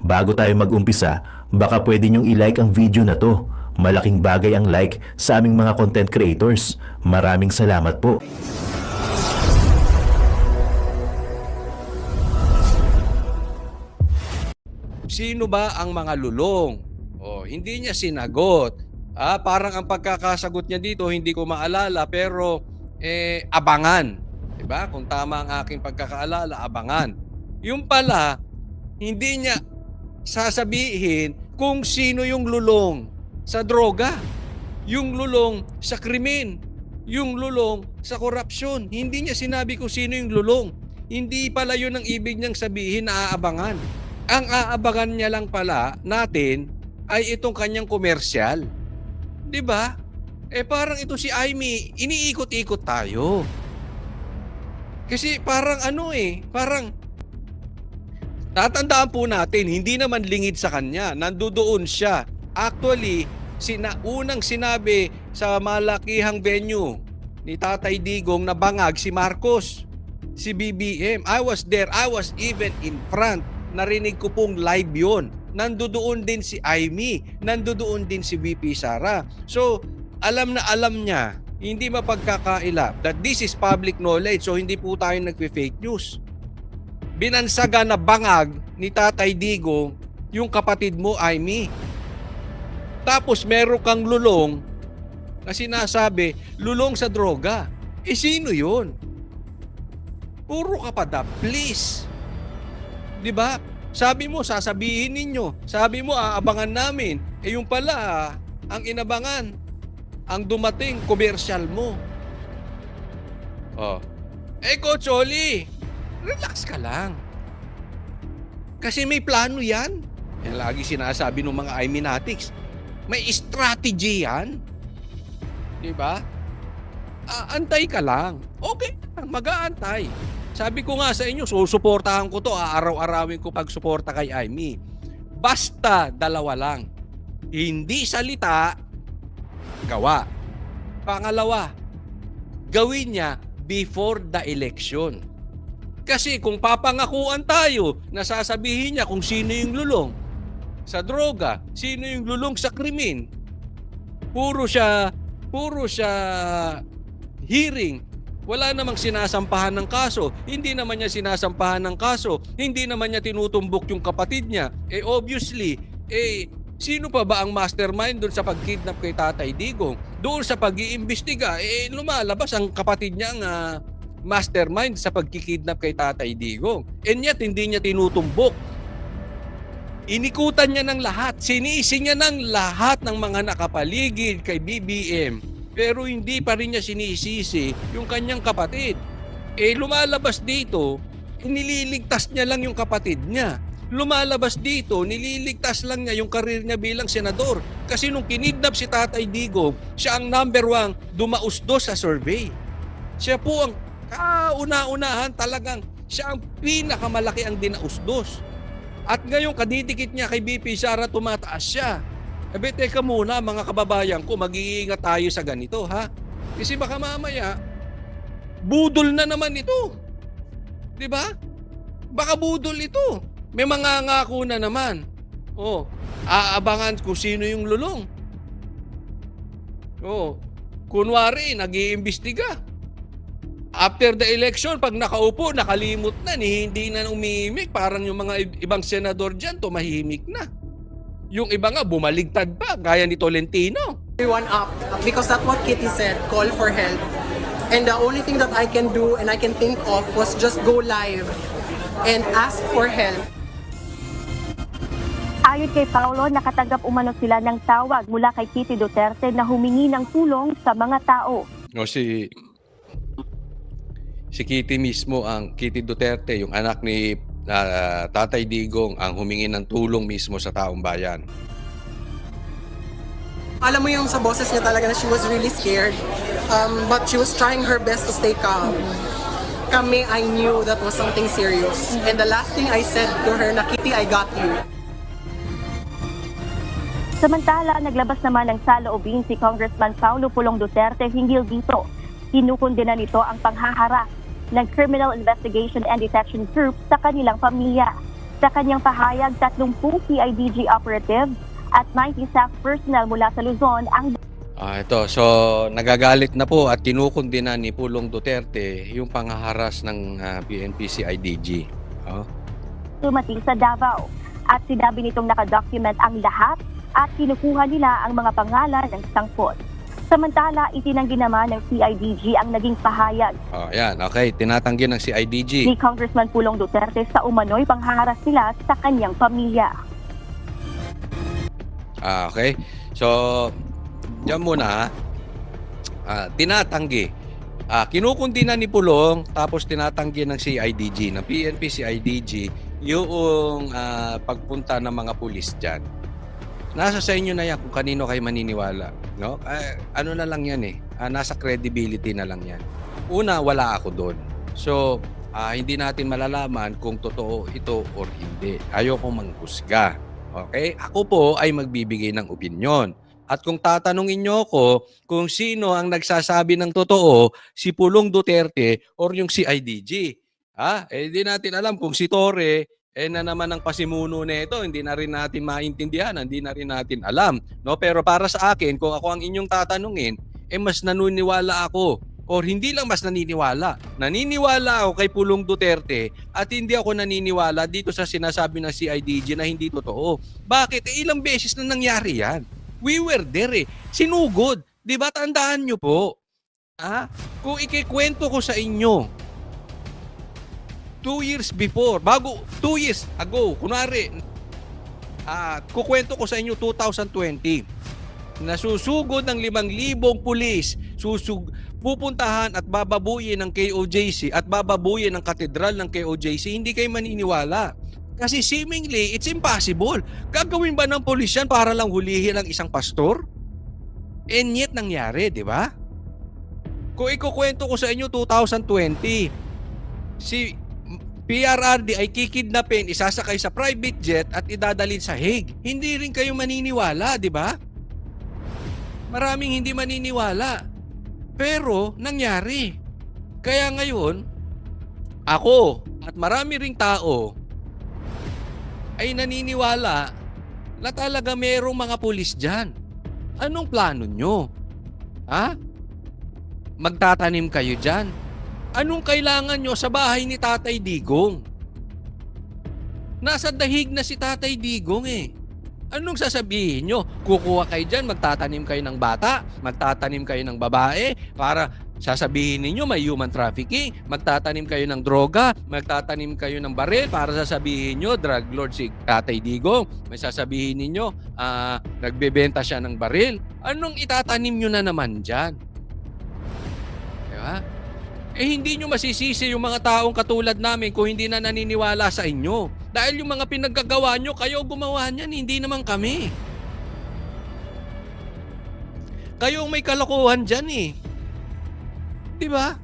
Bago tayo mag-umpisa, baka pwede nyong i-like ang video na to. Malaking bagay ang like sa aming mga content creators. Maraming salamat po. Sino ba ang mga lulong? Hindi niya sinagot. Parang ang pagkakasagot niya dito, hindi ko maalala, pero abangan. Diba? Kung tama ang aking pagkakaalala, abangan. Yung pala, hindi niya sasabihin kung sino yung lulong sa droga, yung lulong sa krimen, yung lulong sa korupsyon. Hindi niya sinabi kung sino yung lulong. Hindi pala yun ang ibig niyang sabihin na aabangan. Ang aabangan niya lang pala natin ay itong kanyang komersyal. 'Di ba? Parang ito si Amy, iniikot-ikot tayo. Kasi parang parang tatandaan po natin, hindi naman lingid sa kanya, nandoon siya. Actually, unang sinabi sa malakihang venue ni Tatay Digong na bangag si Marcos, si BBM. I was there, I was even in front. Narinig ko pong live yun. Nandoon din si Amy, nandoon din si VP Sara. So, alam na alam niya, hindi mapagkakaila that this is public knowledge, so hindi po tayo nagpe-fake news. Binansaga na bangag ni Tatay Digong yung kapatid mo, Amy. Tapos meron kang lulong na sinasabi, lulong sa droga. Sino yun? Puro ka pa da, please. Diba? Sabi mo, sasabihin ninyo. Sabi mo, aabangan namin. Yung pala, ang inabangan, ang dumating, komersyal mo. Coach Oli, relax ka lang. Kasi may plano yan. Yan lagi sinasabi ng mga Iminatics. May strategy yan. Diba? Antay ka lang. Okay, mag-aantay. Sabi ko nga sa inyo, susuportahan ko to, aaraw-arawin ko pagsuporta kay Amy. Basta dalawa lang. Hindi salita, gawa. Pangalawa, gawin niya before the election. Kasi kung papangakuan tayo, nasasabihin niya kung sino yung lulong sa droga, sino yung lulong sa krimen. Puro siya hearing. Wala namang sinasampahan ng kaso. Hindi naman niya sinasampahan ng kaso. Hindi naman niya tinutumbok yung kapatid niya. Obviously, sino pa ba ang mastermind doon sa pagkidnap kay Tatay Digong? Doon sa pag-iimbestiga, lumalabas ang kapatid niya ang mastermind sa pagkikidnap kay Tatay Digong. And yet, hindi niya tinutumbok. Inikutan niya ng lahat. Sinisi niya ng lahat ng mga nakapaligid kay BBM. Pero hindi pa rin niya sinisisi yung kanyang kapatid. Lumalabas dito, nililigtas niya lang yung kapatid niya. Lumalabas dito, nililigtas lang niya yung karir niya bilang senador. Kasi nung kinidnap si Tatay Digong, siya ang number 1 dumausdos sa survey. Siya po ang kauna-unahan talagang, siya ang pinakamalaki ang dinausdos. At ngayon, kadidikit niya kay BP Sara, tumataas siya. Teka muna mga kababayan ko, mag-iingat tayo sa ganito, ha? Kasi baka mamaya, budol na naman ito. Diba? Baka budol ito. May mga ngako na naman. Aabangan kung sino yung lulong. Kunwari, nag-iimbestiga. After the election, pag nakaupo, nakalimot na, hindi na umimik. Parang yung mga ibang senador dyan, tumahimik na. Yung iba nga, bumaligtad pa, gaya ni Tolentino. Everyone up, because that's what Kitty said, call for help. And the only thing that I can do and I can think of was just go live and ask for help. Ayon kay Paulo, nakatanggap umano sila ng tawag mula kay Kitty Duterte na humingi ng tulong sa mga tao. Si Kitty mismo, ang Kitty Duterte, yung anak ni Tatay Digong, ang humingi ng tulong mismo sa taong bayan. Alam mo yung sa boses niya talaga na she was really scared. But she was trying her best to stay calm. Kami, I knew that was something serious. And the last thing I said to her na, Kitty, I got you. Samantala, naglabas naman ng saloobin si Congressman Paulo Pulong Duterte hinggil dito. Kinukundina nito ang panghaharap ng Criminal Investigation and Detection Group sa kanilang pamilya. Sa kanyang pahayag, 30 CIDG operatives at 90 staff personnel mula sa Luzon ang Ito. So, nagagalit na po at kinukundina ni Pulong Duterte yung panghaharas ng PNP CIDG. Oh. dumating sa Davao. At sinabi nitong nakadocument ang lahat at kinukuha nila ang mga pangalan ng sangkot. Samantala, itinanggi naman ng CIDG ang naging pahayag Oh, yan. Okay, tinatanggi ng CIDG. ni Congressman Pulong Duterte sa umano'y panghaharas nila sa kanyang pamilya. Okay. So, diyan muna, tinatanggi. Kinukundina ni Pulong, tapos tinatanggi ng CIDG, ng PNP CIDG, yung pagpunta ng mga pulis dyan. Nasa sa inyo na yan kung kanino kayo maniniwala. No? Ano na lang yan eh. Nasa credibility na lang yan. Una, wala ako doon. So, hindi natin malalaman kung totoo ito or hindi. Ayoko manghusga. Okay? Ako po ay magbibigay ng opinyon. At kung tatanungin nyo ako kung sino ang nagsasabi ng totoo, si Pulong Duterte or yung CIDG. Hindi natin alam kung si Torre na naman ang pasimuno nito, hindi na rin natin maintindihan, hindi na rin natin alam. No? Pero para sa akin, kung ako ang inyong tatanungin, mas naniniwala ako. Or hindi lang mas naniniwala. Naniniwala ako kay Pulong Duterte at hindi ako naniniwala dito sa sinasabi ng CIDG na hindi totoo. Bakit? Ilang beses na nangyari yan. We were there eh. Sinugod. Di ba? Tandaan nyo po. Kung ikikwento ko sa inyo, 2 years before, 2 years ago, kunwari, kukwento ko sa inyo 2020, nasusugod ng 5,000 pulis, pupuntahan at bababuyin ng KOJC at bababuyin ng katedral ng KOJC, hindi kayo maniniwala. Kasi seemingly, it's impossible. Gagawin ba ng pulis yan para lang hulihin ang isang pastor? And yet, nangyari, di ba? Kung ikukwento ko sa inyo 2020, si PRRD ay kikidnapin, isasakay sa private jet at idadalhin sa Hague. Hindi rin kayo maniniwala, di ba? Maraming hindi maniniwala. Pero, nangyari. Kaya ngayon, ako at marami ring tao ay naniniwala na talaga merong mga pulis dyan. Anong plano nyo? Magtatanim kayo dyan? Anong kailangan nyo sa bahay ni Tatay Digong? Nasa dahig na si Tatay Digong eh. Anong sasabihin nyo? Kukuha kayo dyan, magtatanim kayo ng bata, magtatanim kayo ng babae, para sasabihin ninyo may human trafficking, magtatanim kayo ng droga, magtatanim kayo ng baril, para sasabihin nyo, drug lord si Tatay Digong, may sasabihin ninyo, nagbebenta siya ng baril. Anong itatanim nyo na naman dyan? Diba? Hindi nyo masisisi yung mga taong katulad namin kung hindi na naniniwala sa inyo. Dahil yung mga pinaggagawa nyo, kayo gumawa niyan, hindi naman kami. Kayo may kalokohan dyan eh. Diba?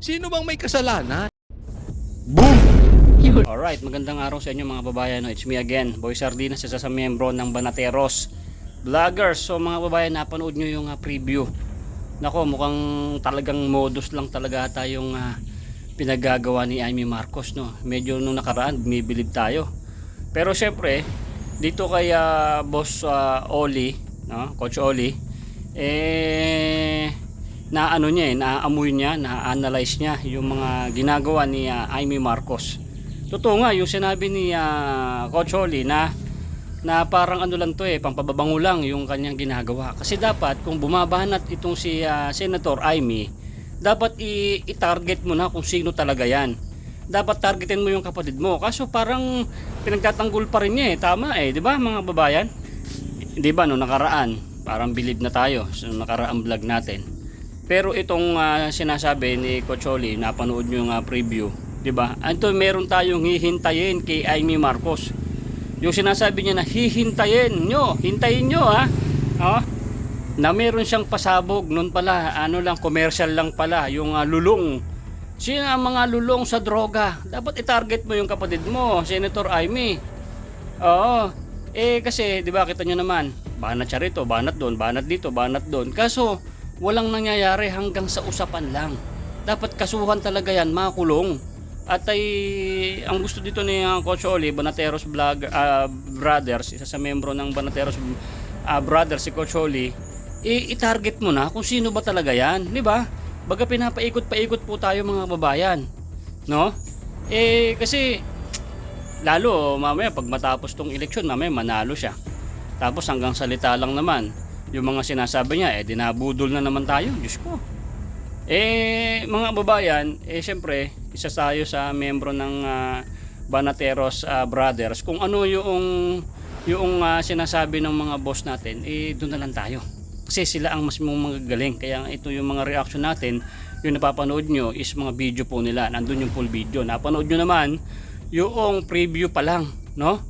Sino bang may kasalanan? Alright, magandang araw sa inyo mga babayan. It's me again, Boy Sardinas, isa sa miyembro ng Banateros Vloggers. So mga babayan, napanood nyo yung preview. Nako, mukhang talagang modus lang talaga tayong pinagagawa ni Amy Marcos, no. Medyo nung nakaraan bumibilib tayo. Pero syempre, dito kay Boss Oli, no, Coach Oli, naamoy niya, na-analyze niya yung mga ginagawa ni Amy Marcos. Totoo nga yung sinabi ni Coach Oli na parang ano lang to pampababango lang yung kanyang ginagawa. Kasi dapat kung bumabanat itong si Senator Amy, dapat i-target mo na kung sino talaga yan. Dapat targetin mo yung kapatid mo. Kaso parang pinagtatanggol pa rin niya Tama di ba mga babayan? Di ba no nakaraan, parang bilib na tayo sa nakaraang vlog natin. Pero itong sinasabi ni Coach Oli, napanood nyo yung preview, di ba? Ito meron tayong hihintayin kay Amy Marcos. Yung sinasabi niya na hintayin nyo na meron siyang pasabog noon pala, commercial lang pala yung lulong. Sino ang mga lulong sa droga? Dapat i-target mo yung kapatid mo, Senator Amy. Kasi 'di ba kita niyo naman, banat siya rito, banat doon, banat dito, banat doon. Kaso walang nangyayari hanggang sa usapan lang. Dapat kasuhan talaga yan, makulong. At ay ang gusto dito ni Coach Oli, Banateros Brothers, isa sa membro ng Banateros Brothers si Coach Oli, i-target mo na kung sino ba talaga yan, di ba? Baga pinapaikot-paikot po tayo mga babayan, no? Kasi lalo mamaya pag matapos tong eleksyon, mamaya manalo siya. Tapos hanggang salita lang naman yung mga sinasabi niya, dinabudol na naman tayo, Diyos ko. Mga babayan, syempre isa tayo sa membro ng Banateros Brothers. Kung ano yung sinasabi ng mga boss natin, doon na lang tayo. Kasi sila ang mas magagaling. Kaya ito yung mga reaction natin, yung napapanood nyo is mga video po nila. Nandun yung full video. Napanood nyo naman yung preview pa lang, no?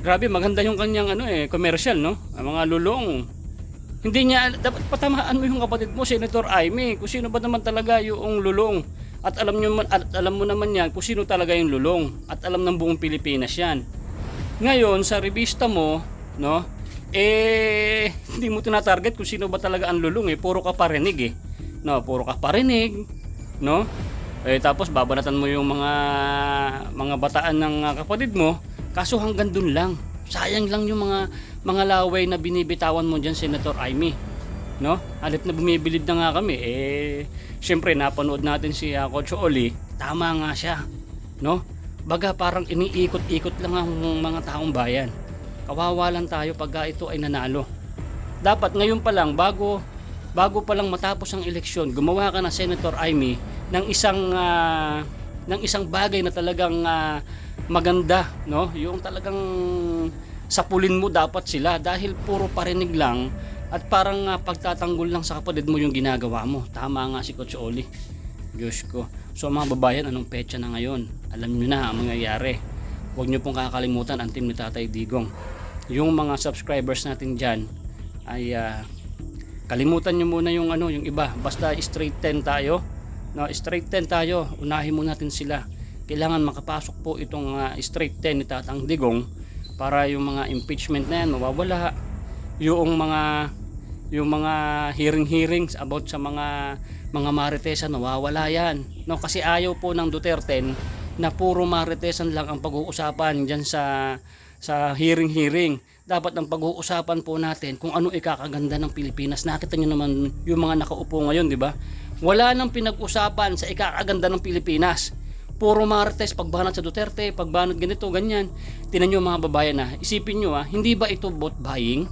Grabe, maganda yung kanyang commercial, no? Ang mga lulong. Hindi niya, dapat patamaan mo yung kapatid mo, Senator Amy, kung sino ba naman talaga yung lulong. At alam mo naman yan kung sino talaga yung lulong. At alam ng buong Pilipinas yan. Ngayon, sa revista mo, no, hindi mo tinatarget kung sino ba talaga ang lulong, puro ka parinig, no, puro ka parinig, no, tapos babanatan mo yung mga bataan ng kapatid mo, kaso hanggang dun lang. Sayang lang yung mga laway na binibitawan mo dyan, Senator Amy, no? Halip na bumibilib na nga kami, syempre napanood natin si Coach Oli, tama nga siya, no? Baga parang iniikot-ikot lang ang mga taong bayan. Kawawa lang tayo pagka ito ay nanalo. Dapat ngayon pa lang, bago pa lang matapos ang eleksyon, gumawa ka na, Senator Amy, ng isang bagay na talagang maganda, no? Yung talagang sapulin mo dapat sila, dahil puro parinig lang at parang pagtatanggol lang sa kapatid mo yung ginagawa mo. Tama nga si Coach Oli, Diyos ko. So mga babayan, anong petsa na ngayon? Alam nyo na ang mangyayari. Huwag nyo pong kakalimutan ang team ni Tatay Digong. Yung mga subscribers natin dyan ay kalimutan nyo muna yung iba. Basta straight 10 tayo, no? Straight 10 tayo, unahin muna natin sila. Kailangan makapasok po itong straight 10 ni Tatang Digong para yung mga impeachment na yan mawawala. Yung mga hearings about sa mga maritesan, nawawala yan, no? Kasi ayaw po ng Duterte na puro maritesan lang ang pag-uusapan dyan sa hearing. Dapat ang pag-uusapan po natin kung ano ikakaganda ng Pilipinas. Nakita nyo naman yung mga nakaupo ngayon, di ba? Wala nang pinag-usapan sa ikakaganda ng Pilipinas. Puro marites, pagbanat sa Duterte, pagbanat ganito, ganyan. Tinan nyo mga babayan, isipin nyo, hindi ba ito vote buying?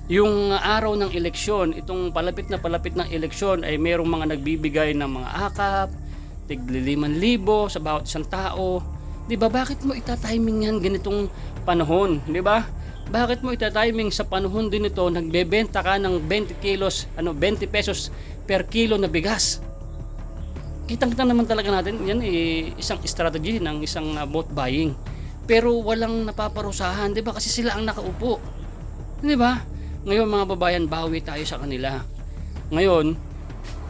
Yung araw ng eleksyon, itong palapit na eleksyon, ay merong mga nagbibigay ng mga akap, tig 5,000 sa bawat isang tao. Di ba? Bakit mo itatiming yan ganitong panahon? Di ba? Bakit mo itatiming sa panahon din ito, nagbebenta ka ng 20 pesos per kilo na bigas? Kitang-kita naman talaga natin, yan isang strategy ng isang vote buying. Pero walang napaparusahan, di ba? Kasi sila ang nakaupo. Di ba? Ngayon mga babayan, bawi tayo sa kanila. Ngayon,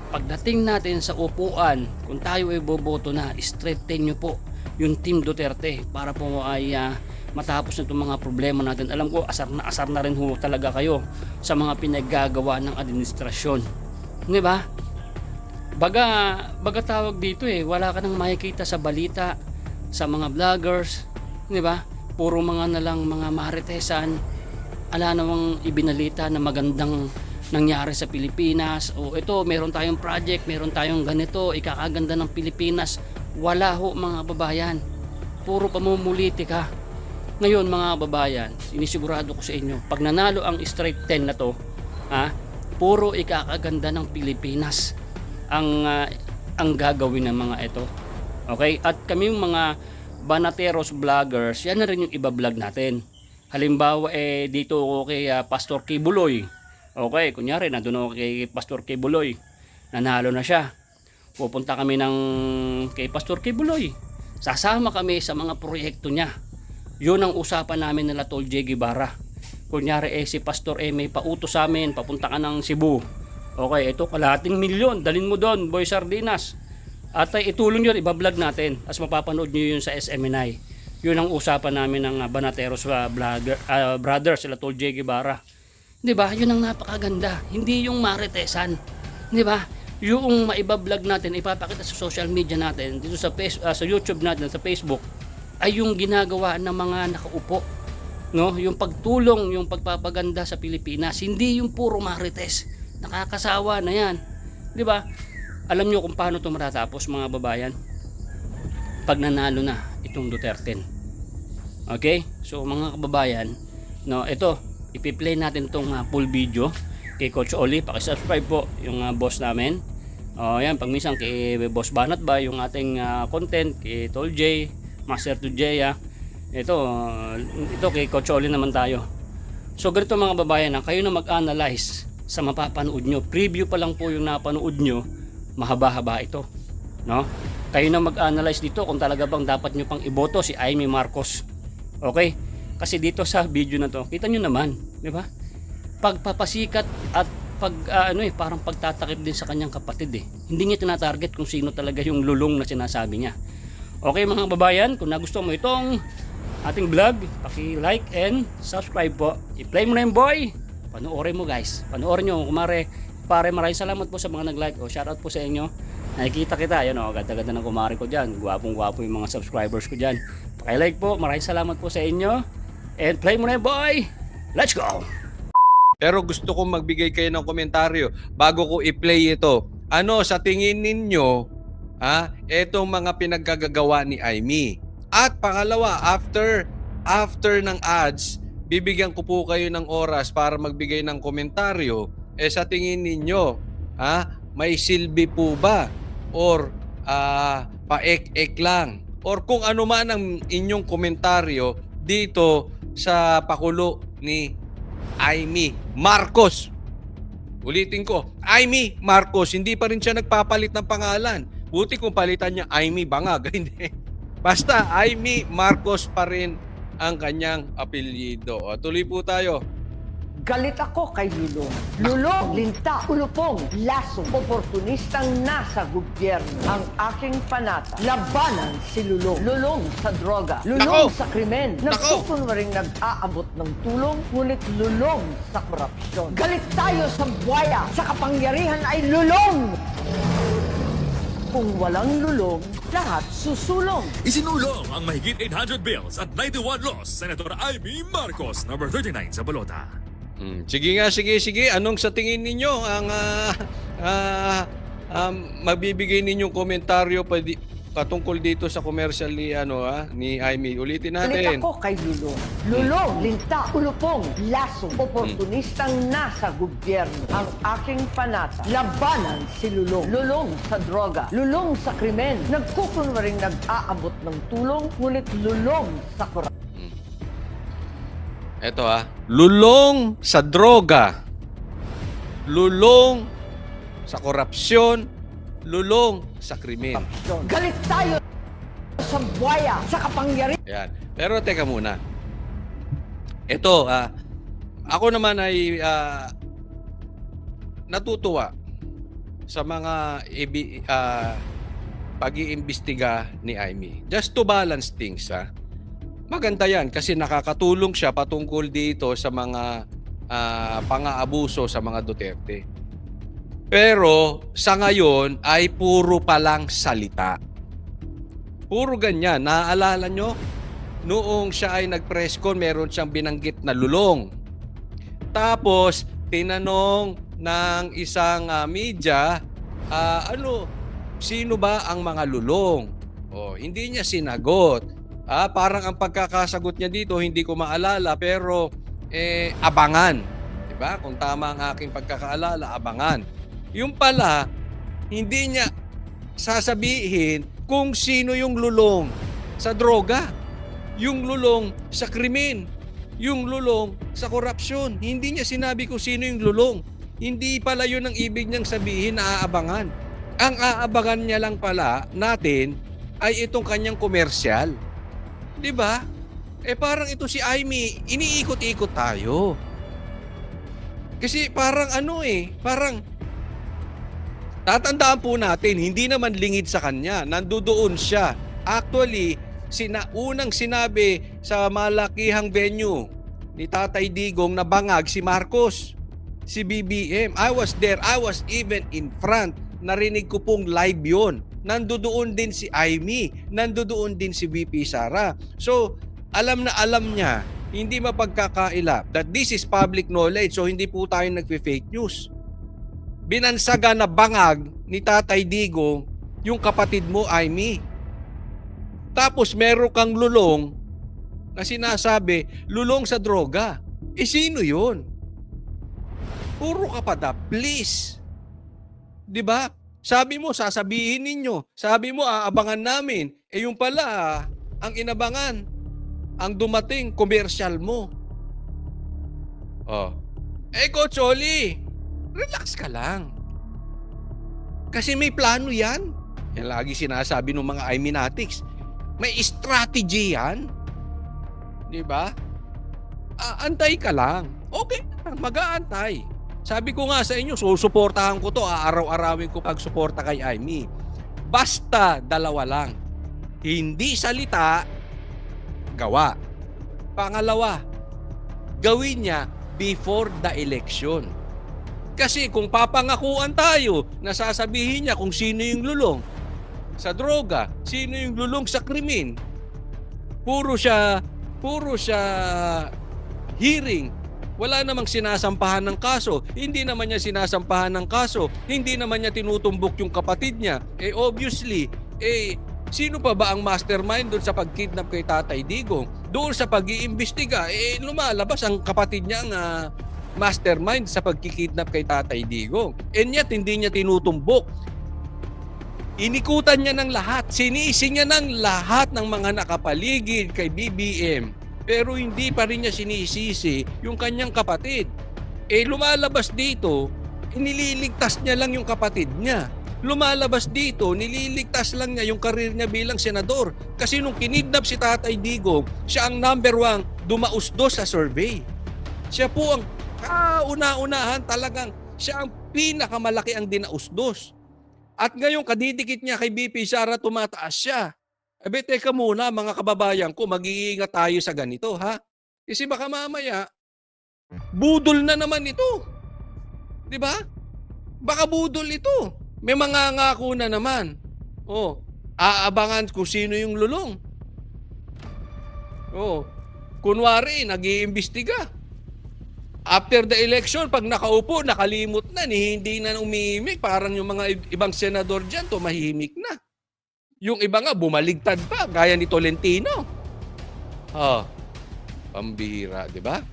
pagdating natin sa upuan, kung tayo ay boboto na, straighten nyo po yung Team Duterte para po ay matapos na itong mga problema natin. Alam ko, asar na rin ho talaga kayo sa mga pinaggagawa ng administrasyon. Di ba? Baga tawag dito, wala ka nang makikita sa balita, sa mga vloggers, di ba? Puro mga nalang mga maritesan. Ala namang ibinalita na magandang nangyari sa Pilipinas. O ito, meron tayong project, meron tayong ganito, ikakaganda ng Pilipinas. Wala ho mga babayan. Puro pamumulitika. Ngayon mga babayan, sinisigurado ko sa inyo, pag nanalo ang straight 10 na to, puro ikakaganda ng Pilipinas ang gagawin ng mga ito. Okay? At kami yung mga Banateros vloggers, yan na rin yung iba-vlog natin. Halimbawa dito ako kay Pastor Kibuloy. Okay, kunyari nandun ako kay Pastor Kibuloy. Nanalo na siya. Pupunta kami kay Pastor Kibuloy. Sasama kami sa mga proyekto niya. Yun ang usapan namin nila Tol J. Guevara. Kunyari si Pastor may pautos sa amin, papunta ka ng Cebu. Okay, ito kalahating milyon, dalhin mo doon, Boy Sardinas. At itulong yun, ibablog natin. As mapapanood nyo yun sa SMNI. Yun ang usapan namin ng Banateros Brothers, sila Tol J. Guevara. Di ba? Yun ang napakaganda. Hindi yung maritesan. Di ba? yung maiba-vlog natin, ipapakita sa social media natin, dito sa sa YouTube natin, sa Facebook, ay yung ginagawa ng mga nakaupo, no? Yung pagtulong, yung pagpapaganda sa Pilipinas, hindi yung puro marites. Nakakasawa na yan, di ba? Alam nyo kung paano ito matatapos, mga babayan, pag nanalo na itong Duterte. Okay, so mga kababayan, no, ito ipi-play natin itong full video kay Coach Oli. Paki-subscribe po yung boss namin. Yan, pag minsan kay Boss Banat ba yung ating content, kay Tol J, Master to J. Ito kay Coach Oli naman tayo. So ganito mga babayan, kayo na mag-analyze sa mapapanood nyo. Preview pa lang po yung napanood nyo, mahaba-haba ito, no? Kayo na mag-analyze dito kung talaga bang dapat nyo pang iboto si Amy Marcos. Okay? Kasi dito sa video na to, kita nyo naman, di ba? Pagpapasikat at parang pagtatakip din sa kanyang kapatid eh. Hindi niya tinatarget kung sino talaga yung lulong na sinasabi niya. Okay mga babayan, kung nagustuhan mo itong ating vlog, paki-like and subscribe po. I-play mo na yung boy. Panoorin mo guys. Panoorin nyo. Kumare, maraming salamat po sa mga nag-like. Shoutout po sa inyo. Nakikita kita. Yan ganda-ganda ng kumare ko dyan. Gwapong-gwapo yung mga subscribers ko dyan. Paki-like po. Maraming salamat po sa inyo. And play mo na yung boy. Let's go! Pero gusto kong magbigay kayo ng komentaryo bago ko i-play ito. Ano sa tingin ninyo, etong mga pinaggagawa ni Amy? At pangalawa, after ng ads, bibigyan ko po kayo ng oras para magbigay ng komentaryo. Sa tingin ninyo, may silbi po ba? Or paek-ek lang? Or kung ano man ang inyong komentaryo dito sa pakulo ni Amy Marcos. Ulitin ko, Amy Marcos, hindi pa rin siya nagpapalit ng pangalan. Buti kung palitan niya Amy Bangag. Hindi. Basta Amy Marcos pa rin ang kanyang apelyido. Tuloy po tayo. Galit ako kay Lulong. Lulong, linta, ulupong, laso, oportunistang nasa gobyerno. Ang aking panata, labanan si Lulong. Lulong sa droga, lulong Nako! sa krimen. Nako! Nagsukunwaring nag-aabot ng tulong, ngunit lulong sa korupsyon. Galit tayo sa buwaya, sa kapangyarihan ay lulong! Kung walang lulong, lahat susulong. Isinulong ang mahigit 800 bills at 91 laws, Senator Amy Marcos, number 39 sa balota. Sige nga, sige. Anong sa tingin ninyo ang magbibigay ninyong komentaryo patungkol dito sa commercial ni Amy? Ulitin Galit natin. ako kay Lulong. Lulong, linta, ulupong, laso, oportunistang nasa gobyerno. Ang aking panata, labanan si Lulong. Lulong sa droga, lulong sa krimen. Nagkukunwaring nag-aabot ng tulong, ngunit lulong sa korupsyon. Eto lulong sa droga, lulong sa korupsyon, lulong sa krimen. Galit tayo sa buwaya, sa kapangyarihan. Yan. Pero teka muna. Ito, ako naman ay natutuwa sa mga pag-iimbestiga ni Amy. Just to balance things, maganda yan kasi nakakatulong siya patungkol dito sa mga pang-aabuso sa mga Duterte. Pero sa ngayon ay puro palang salita. Puro ganyan. Naaalala nyo? Noong siya ay nag-press con, meron siyang binanggit na lulong. Tapos, tinanong ng isang media, sino ba ang mga lulong? Hindi niya sinagot. Parang ang pagkakasagot niya dito, hindi ko maalala, pero abangan. Diba? Kung tama ang aking pagkakaalala, abangan. Yung pala, hindi niya sasabihin kung sino yung lulong sa droga, yung lulong sa krimen, yung lulong sa korupsyon. Hindi niya sinabi kung sino yung lulong. Hindi pala yun ang ibig niyang sabihin na aabangan. Ang aabangan niya lang pala natin ay itong kanyang komersyal. Diba? Parang ito si Amy, iniikot-ikot tayo. Kasi parang parang tatandaan po natin, hindi naman lingid sa kanya. Nandoon siya. Actually, unang sinabi sa malakihang venue ni Tatay Digong na bangag si Marcos, si BBM. I was there. I was even in front narinig ko pong live yon. Nandoon din si Aimee, nandoon din si VP Sara. So, alam na alam niya, hindi mapagkakaila that this is public knowledge, so hindi po tayo nagpe-fake news. Binansaga na bangag ni Tatay Digong yung kapatid mo, Aimee. Tapos meron kang lulong na sinasabi, lulong sa droga. Sino yun? Puro ka pa da, please. 'Di ba? Sabi mo, sasabihin ninyo. Sabi mo, aabangan namin. Yung pala, ang inabangan, ang dumating, commercial mo. Coach Oli, relax ka lang. Kasi may plano yan. Yan lagi sinasabi ng mga Iminatics. May strategy yan. 'Di ba? Antay ka lang. Okay, mag-aantay. Sabi ko nga sa inyo, susuportahan ko to, aaraw-arawin ko pagsuporta kay Aimee. Basta dalawa lang. Hindi salita, gawa. Pangalawa, gawin niya before the election. Kasi kung papangakuan tayo, nasasabihin niya kung sino yung lulong sa droga, sino yung lulong sa krimen. Puro siya hearing. Wala namang sinasampahan ng kaso. Hindi naman niya sinasampahan ng kaso. Hindi naman niya tinutumbok yung kapatid niya. Obviously, sino pa ba ang mastermind doon sa pagkidnap kay Tatay Digong? Doon sa pag-iimbestiga, lumalabas ang kapatid niya ang mastermind sa pagkikidnap kay Tatay Digong. And yet, hindi niya tinutumbok. Inikutan niya ng lahat. Sinisi niya ng lahat ng mga nakapaligid kay BBM. Pero hindi pa rin niya sinisisi yung kanyang kapatid. Lumalabas dito, nililigtas niya lang yung kapatid niya. Lumalabas dito, nililigtas lang niya yung karir niya bilang senador. Kasi nung kinidnap si Tatay Digong, siya ang number 1 dumausdos sa survey. Siya po ang kauna-unahan talagang, siya ang pinakamalaki ang dinausdos. At ngayon, kadidikit niya kay BP Sara, tumataas siya. Teka muna mga kababayan ko, mag-iingat tayo sa ganito, ha? Kasi baka mamaya, budol na naman ito. 'Di ba? Baka budol ito. May mga ngako na naman. Aabangan kung sino yung lulong. Kunwari, nag-iimbestiga. After the election, pag nakaupo, nakalimot na, hindi na umihimik. Parang yung mga ibang senador dyan, tumahimik na. Yung iba nga, bumaligtad pa, gaya ni Tolentino. Pambihira, di ba?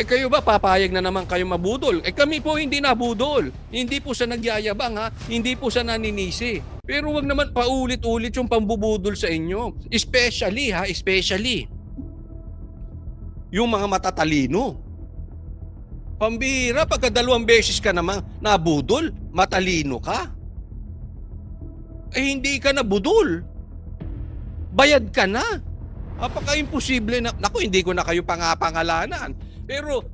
Kayo ba, papayag na naman kayo mabudol? Kami po hindi nabudol. Hindi po sa nagyayabang, ha? Hindi po sa naninisi. Pero wag naman paulit-ulit yung pambubudol sa inyo. Especially, yung mga matatalino. Pambihira, pagka 2 beses ka naman nabudol, matalino ka. Hindi ka na budol. Bayad ka na. Apaka-imposible na. Naku, hindi ko na kayo pangapangalanan. Pero,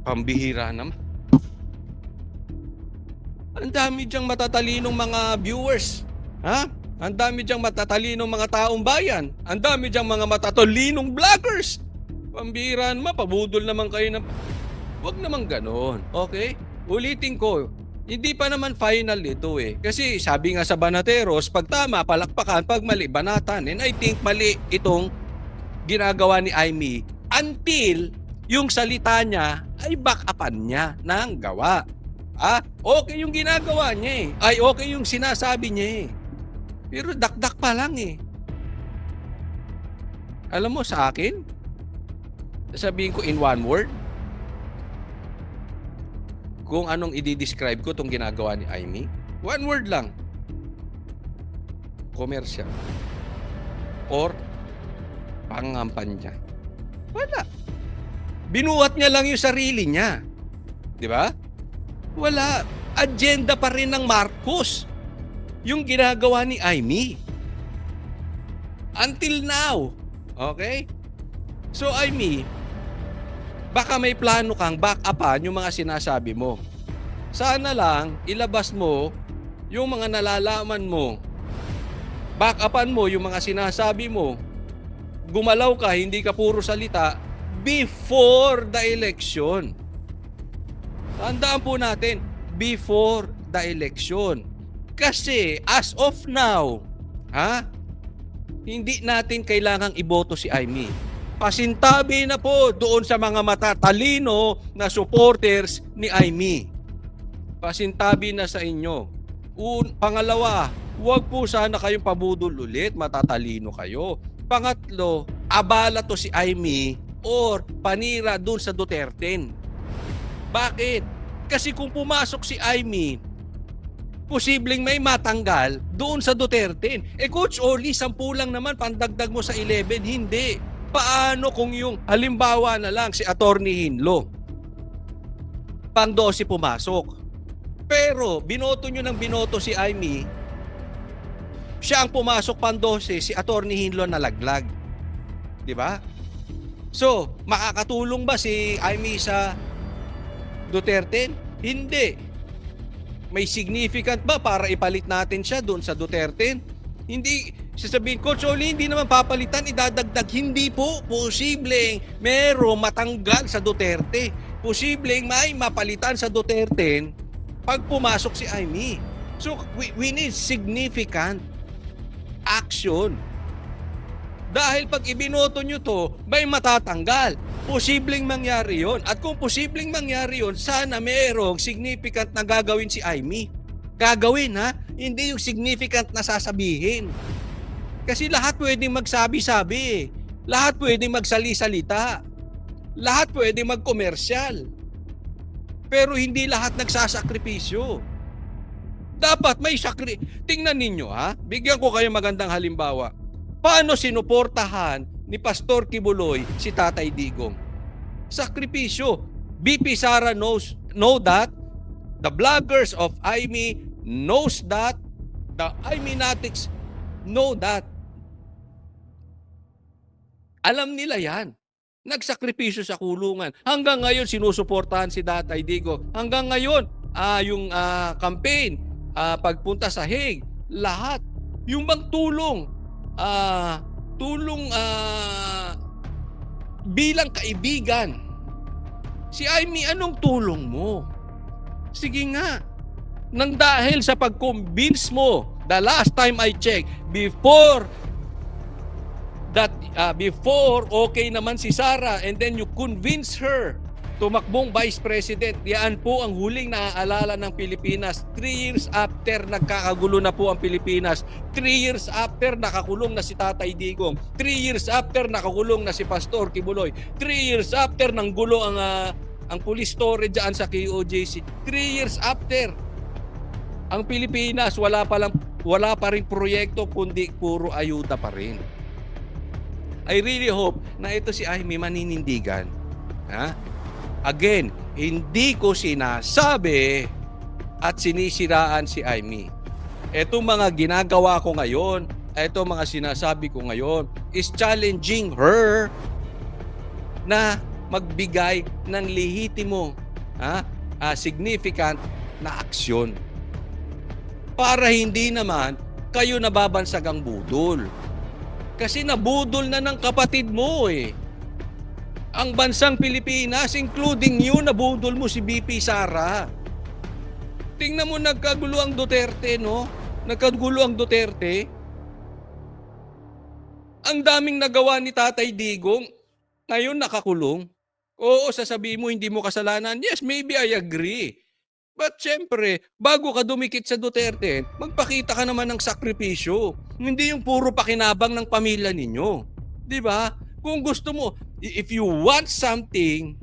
pambihira naman. Ang dami diyang matatalinong mga viewers. Ha? Ang dami diyang matatalinong mga taong bayan. Ang dami diyang mga matatalinong vloggers. Pambihira naman, pabudol naman kayo na. Huwag naman ganon. Okay? Ulitin ko. Hindi pa naman final ito Kasi sabi nga sa Banateros, pag tama, palakpakan, pag mali, banatan. And I think mali itong ginagawa ni Aimee until yung salita niya ay back-upan niya ng gawa. Okay yung ginagawa niya Ay okay yung sinasabi niya Pero dakdak pa lang Alam mo sa akin, sabihin ko in one word, kung anong i-describe ko itong ginagawa ni Aimee, one word lang. Commercial. Or pangampanya. Wala. Binuhat niya lang yung sarili niya. Di ba? Wala. Agenda pa rin ng Marcos yung ginagawa ni Aimee. Until now. Okay? So Aimee, baka may plano kang back-upan yung mga sinasabi mo. Sana lang ilabas mo yung mga nalalaman mo. Back-upan mo yung mga sinasabi mo. Gumalaw ka, hindi ka puro salita before the election. Tandaan po natin, before the election. Kasi as of now, hindi natin kailangang iboto si Amy. Pasintabi na po doon sa mga matatalino na supporters ni Amy. Pasintabi na sa inyo. Pangalawa, huwag po sana kayong pabudol ulit, matatalino kayo. Pangatlo, abala to si Amy or panira doon sa Duterte. Bakit? Kasi kung pumasok si Amy, posibleng may matanggal doon sa Duterte. Coach Oli, 10 lang naman, pandagdag mo sa 11. Hindi. Paano kung yung halimbawa na lang si Attorney Hinlo, pang 12 pumasok. Pero binoto nyo ng binoto si Amy, siya ang pumasok pang 12, si Attorney Hinlo nalaglag. Di ba? So, makakatulong ba si Amy sa Duterte? Hindi. May significant ba para ipalit natin siya doon sa Duterte? Hindi. Sasabihin, Coach Oli, hindi naman papalitan, idadagdag. Hindi po. Posibleng merong matanggal sa Duterte. Posibleng may mapalitan sa Duterte pag pumasok si Amy. So, we need significant action. Dahil pag ibinoto nyo to, may matatanggal. Posibleng mangyari yon. At kung posibleng mangyari yon, sana merong significant na gagawin si Amy. Gagawin, Hindi yung significant na sasabihin. Kasi lahat pwedeng magsabi-sabi. Lahat pwedeng magsali-salita. Lahat pwedeng magkomersyal. Pero hindi lahat nagsasakripisyo. Dapat may Tingnan ninyo, Bigyan ko kayo magandang halimbawa. Paano sinuportahan ni Pastor Kibuloy si Tatay Digong? Sakripisyo. BP Sara know that. The bloggers of Amy knows that. The Iminatics know that. Alam nila yan. Nagsakripisyo sa kulungan. Hanggang ngayon, sinusuportahan si Tatay Digong. Hanggang ngayon, yung campaign, pagpunta sa Hague, lahat. Yung bang tulong bilang kaibigan. Si Amy, anong tulong mo? Sige nga. Nang dahil sa pag-convince mo, the last time I checked, before okay naman si Sara and then you convince her tumakbong Vice President, yan po ang huling naaalala ng Pilipinas. 3 years after nagkakagulo na po ang Pilipinas. 3 years after nakakulong na si Tatay Digong. 3 years after nakakulong na si Pastor Kibuloy. 3 years after nang gulo ang police story dyan sa KOJC. 3 years after ang Pilipinas wala pa ring proyekto kundi puro ayuda pa rin. I really hope na ito si Amy maninindigan. Again, hindi ko sinasabi at sinisiraan si Amy. Itong mga ginagawa ko ngayon, itong mga sinasabi ko ngayon is challenging her na magbigay ng lehitimo, significant na aksyon. Para hindi naman kayo nababansag ang budol. Kasi nabudol na ng kapatid mo Ang bansang Pilipinas, including you, nabudol mo si BP Sara. Tingnan mo, nagkagulo ang Duterte, no? Nagkagulo ang Duterte. Ang daming nagawa ni Tatay Digong, ngayon nakakulong. Oo, sasabihin mo hindi mo kasalanan. Yes, maybe I agree. But syempre, bago ka dumikit sa Duterte, magpakita ka naman ng sakripisyo. Hindi yung puro pakinabang ng pamilya ninyo. Di ba? Kung gusto mo, if you want something,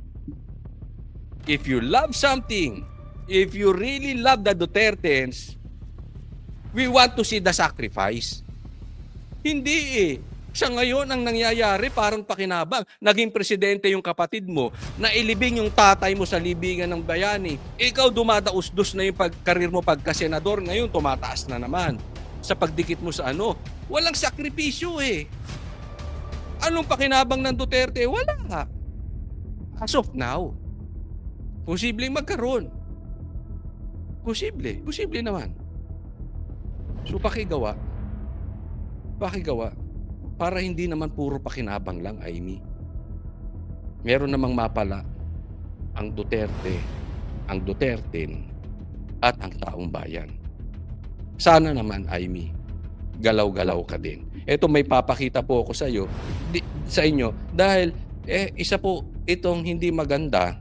if you love something, if you really love the Dutertens, we want to see the sacrifice. Hindi Siya ngayon ang nangyayari parang pakinabang. Naging presidente yung kapatid mo, nailibing yung tatay mo sa libingan ng bayani. Ikaw dumadaus-dus na yung karir mo pagka-senador, ngayon tumataas na naman. Sa pagdikit mo sa walang sakripisyo Anong pakinabang ng Duterte? Wala. As of now, posibleng magkaroon. Posible naman. So pakigawa. Para hindi naman puro pakinabang lang, Amy. Meron namang mapala ang Duterte, ang Duterten, at ang taong bayan. sana naman, Aimee, galaw-galaw ka din. Ito may papakita po ako sa inyo dahil isa po itong hindi maganda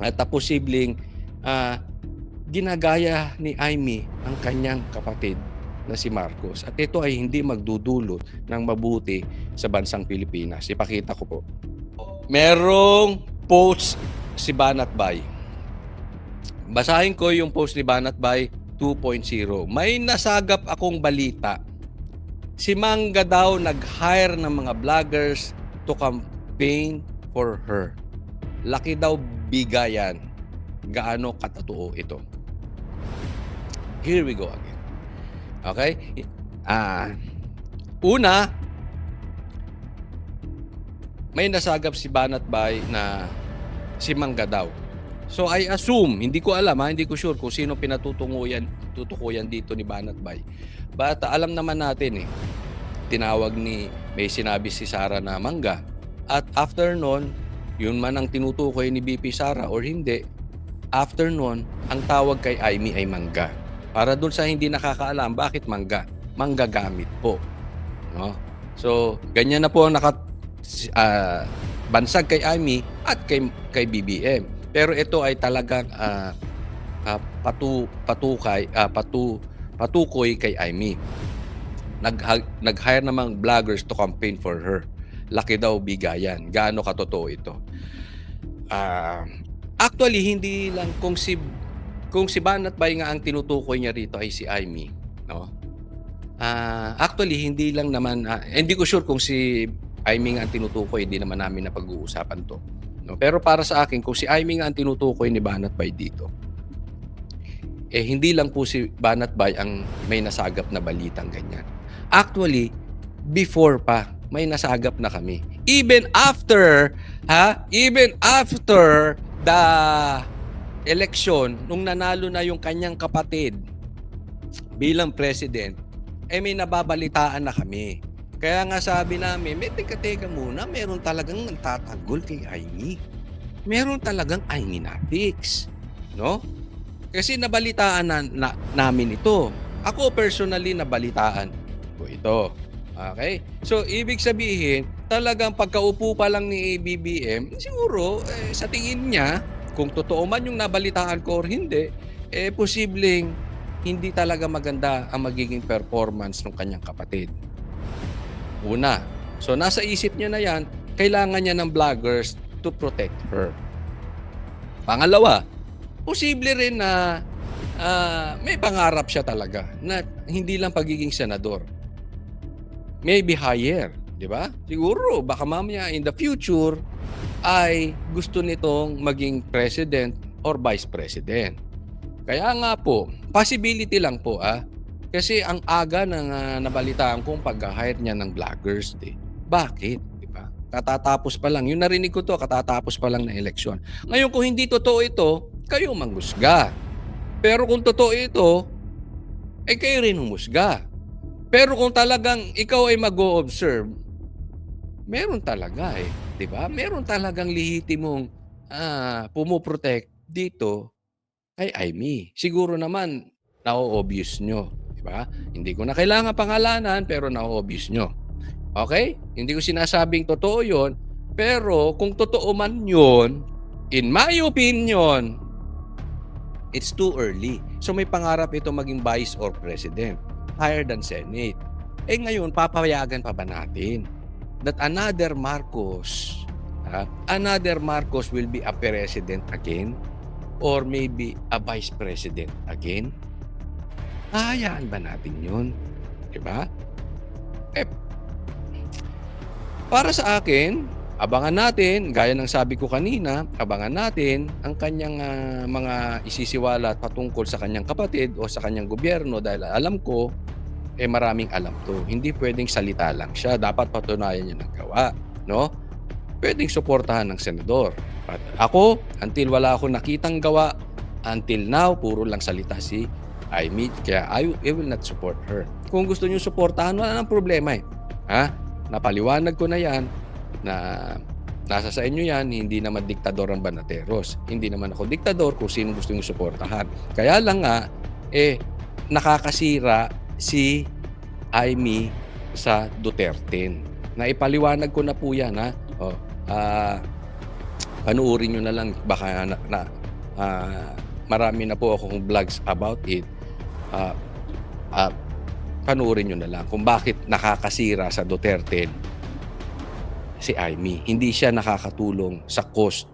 at posibleng ginagaya ni Aimee ang kanyang kapatid na si Marcos. At ito ay hindi magdudulot ng mabuti sa bansang Pilipinas. Ipakita ko po. Merong post si Banatbay. Basahin ko yung post ni Banatbay 2.0. May nasagap akong balita. Si Mangga daw nag-hire ng mga vloggers to campaign for her. Laki daw bigayan. Gaano katotoo ito? Here we go again. Okay? Una, may nasagap si Banatbay na si Mangga daw. So I assume, hindi ko alam, hindi ko sure kung sino tutukuyan dito ni Banatbay. But alam naman natin may sinabi si Sara na Mangga. At after nun, yun man ang tinutukoy ni BP Sara or hindi, after nun, ang tawag kay Aimee ay Mangga. Para dun sa hindi nakakaalam, bakit Mangga? Mangga gamit po. No? So, ganyan na po ang bansag kay Aimee at kay BBM. Pero ito ay talagang patukoy kay Aimee. Nag-hire namang vloggers to campaign for her. Laki daw bigayan. Gaano katotoo ito? Actually, hindi lang kung si Banatbay nga ang tinutukoy niya rito ay si Aimee, no? Actually, hindi lang naman, hindi ko sure kung si Aimee nga ang tinutukoy, hindi naman namin napag-uusapan to. No? Pero para sa akin, kung si Aimee nga ang tinutukoy ni Banatbay dito, hindi lang po si Banatbay ang may nasagap na balitang ganyan. Actually, before pa, may nasagap na kami. Even after the election, nung nanalo na yung kanyang kapatid bilang president, may nababalitaan na kami. Kaya nga sabi namin, teka muna, meron talagang nagtatanggol kay Aimee. Meron talagang Aimenatics. No? Kasi nabalitaan namin ito. Ako personally nabalitaan ko ito. Okay? So, ibig sabihin, talagang pagkaupo pa lang ni BBM, siguro, sa tingin niya, kung totoo man yung nabalitaan ko or hindi, posibleng hindi talaga maganda ang magiging performance ng kanyang kapatid. Una. So, nasa isip niya na yan, kailangan niya ng vloggers to protect her. Pangalawa, posible rin na may pangarap siya talaga na hindi lang pagiging senador. Maybe higher, di ba? Siguro, baka mamaya in the future ay gusto nitong maging president or vice president. Kaya nga po, possibility lang po kasi ang aga ng nabalitaan kong pag-hire niya ng vloggers. Bakit? Di ba? Katatapos pa lang. Yung narinig ko to, katatapos pa lang na eleksyon. Ngayon kung hindi totoo ito, kayo manghusga. Pero kung totoo ito, kayo rin humusga. Pero kung talagang ikaw ay mag-o-observe, meron talaga di ba? Meron talagang lehitimong pumoprotect dito kay Aimee. Siguro naman, na-obvious nyo. Di ba? Hindi ko na kailangan pangalanan, pero na-obvious nyo. Okay? Hindi ko sinasabing totoo yon, pero kung totoo man yun, in my opinion, it's too early. So may pangarap ito maging vice or president, higher than Senate. Ngayon, papayagan pa ba natin that another Marcos will be a president again or maybe a vice president again? Hahayaan ba natin yun? Diba? Para sa akin, abangan natin, gaya ng sabi ko kanina, abangan natin ang kanyang mga isisiwalat patungkol sa kanyang kapatid o sa kanyang gobyerno dahil alam ko, maraming alam to. Hindi pwedeng salita lang siya. Dapat patunayan niya ng gawa. No? Pwedeng suportahan ng senador. But ako, until wala akong nakitang gawa, until now, puro lang salita si Aimee. Kaya I will not support her. Kung gusto niyo suportahan, wala nang problema Napaliwanag ko na yan na nasa sa inyo yan, hindi naman diktador ang Banateros. Hindi naman ako diktador kung sino gusto niyo suportahan. Kaya lang nga, nakakasira si Amy sa Duterte. Naipaliwanag ko na po yan, ha? Panuorin nyo na lang, baka marami na po akong vlogs about it. Panuorin nyo na lang kung bakit nakakasira sa Duterte si Amy. Hindi siya nakakatulong sa cost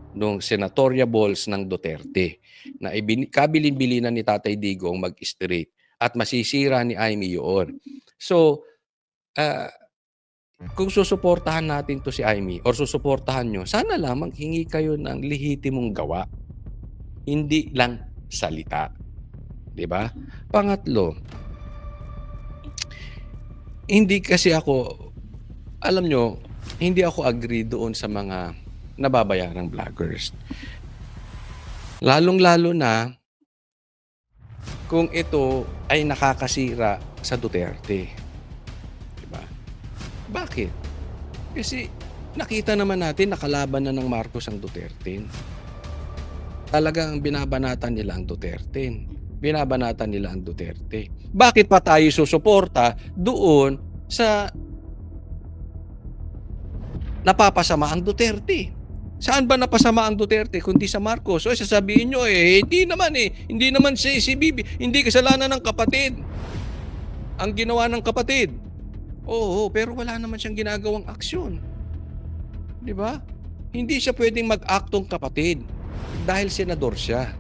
ng senatoriables ng Duterte na kabilin-bilinan ni Tatay Digong mag-straight at masisira ni Amy yun. So, kung susuportahan natin to si Amy or susuportahan nyo, sana lamang hingi kayo ng lehitimong gawa. Hindi lang salita. Diba? Pangatlo, hindi kasi ako, alam nyo, hindi ako agree doon sa mga nababayarang vloggers. Lalong-lalo na kung ito ay nakakasira sa Duterte. Diba? Bakit? Kasi nakita naman natin nakalaban na ng Marcos ang Duterte. Talagang binabanatan nila ang Duterte. Binabanatan nila ang Duterte. Bakit pa tayo susuporta doon sa napapasama ang Duterte? Saan ba napasama ang Duterte kundi sa Marcos? So sasabihin nyo, hindi naman Hindi naman si Bibi. Hindi kasalanan ng kapatid. Ang ginawa ng kapatid. Oo, pero wala naman siyang ginagawang aksyon. Di ba? Hindi siya pwedeng mag-aktong kapatid dahil senador siya.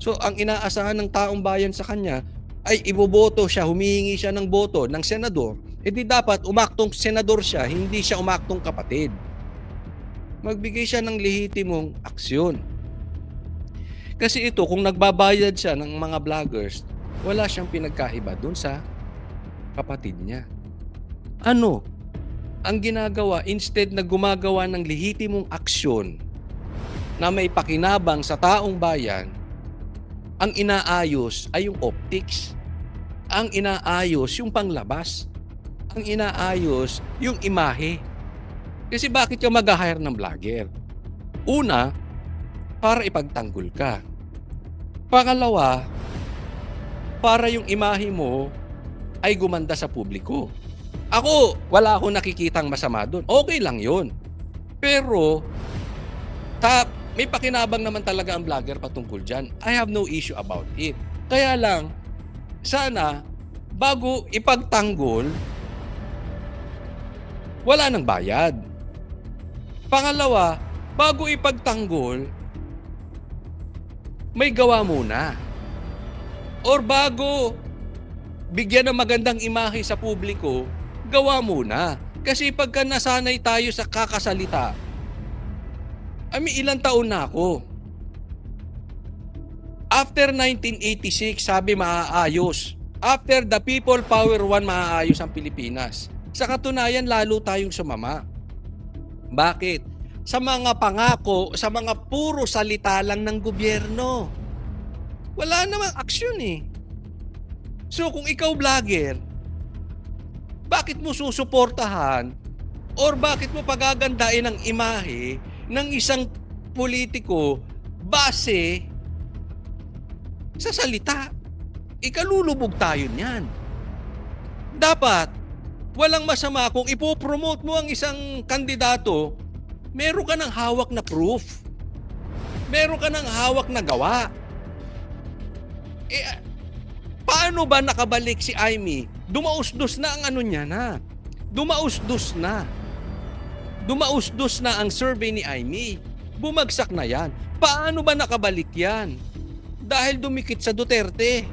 So ang inaasahan ng taong bayan sa kanya ay iboboto siya, humihingi siya ng boto ng senador. Di dapat umaktong senador siya, hindi siya umaktong kapatid. Magbigay siya ng lehitimong aksyon. Kasi ito, kung nagbabayad siya ng mga vloggers, wala siyang pinagkaiba dun sa kapatid niya. Ano ang ginagawa instead na gumagawa ng lehitimong aksyon na may pakinabang sa taong bayan, ang inaayos ay yung optics. Ang inaayos yung panglabas. Ang inaayos yung imahe. Kasi bakit ka mag-hire ng vlogger? Una, para ipagtanggol ka. Pangalawa, para yung imahe mo ay gumanda sa publiko. Ako, wala akong nakikitang masama doon. Okay lang yun. Pero, may pakinabang naman talaga ang vlogger patungkol dyan. I have no issue about it. Kaya lang, sana, bago ipagtanggol, wala nang bayad. Pangalawa, bago ipagtanggol, may gawa muna. Or bago bigyan ng magandang imahe sa publiko, gawa muna. Kasi pagka nasanay tayo sa kakasalita, ilang taon na ako. After 1986, sabi maaayos. After the People Power 1, maaayos ang Pilipinas. Sa katunayan, lalo tayong sumama. Bakit? Sa mga pangako, sa mga puro salita lang ng gobyerno. Wala namang aksyon So kung ikaw vlogger, bakit mo susuportahan or bakit mo pagagandain ang imahe ng isang politiko base sa salita? Ikalulubog tayo niyan. Dapat, walang masama kung ipopromote mo ang isang kandidato, meron ka ng hawak na proof. Meron ka ng hawak na gawa. Paano ba nakabalik si Amy? Dumausdos na ang ano niya na. Dumausdos na ang survey ni Amy. Bumagsak na yan. Paano ba nakabalik yan? Dahil dumikit sa Duterte.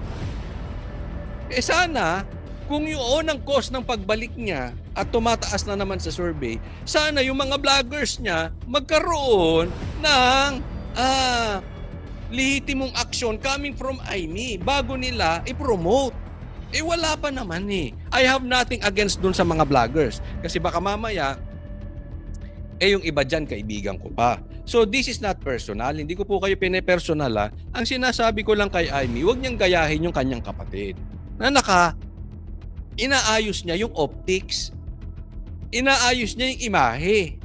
Sana, kung yun ang cause ng pagbalik niya at tumataas na naman sa survey, sana yung mga vloggers niya magkaroon ng lehitimong action coming from Amy bago nila i-promote. Wala pa naman I have nothing against dun sa mga vloggers. Kasi baka mamaya, yung iba dyan, kaibigan ko pa. So this is not personal. Hindi ko po kayo pinipersonal. Ang sinasabi ko lang kay Amy, huwag niyang gayahin yung kanyang kapatid. Na inaayos niya yung optics. Inaayos niya yung imahe.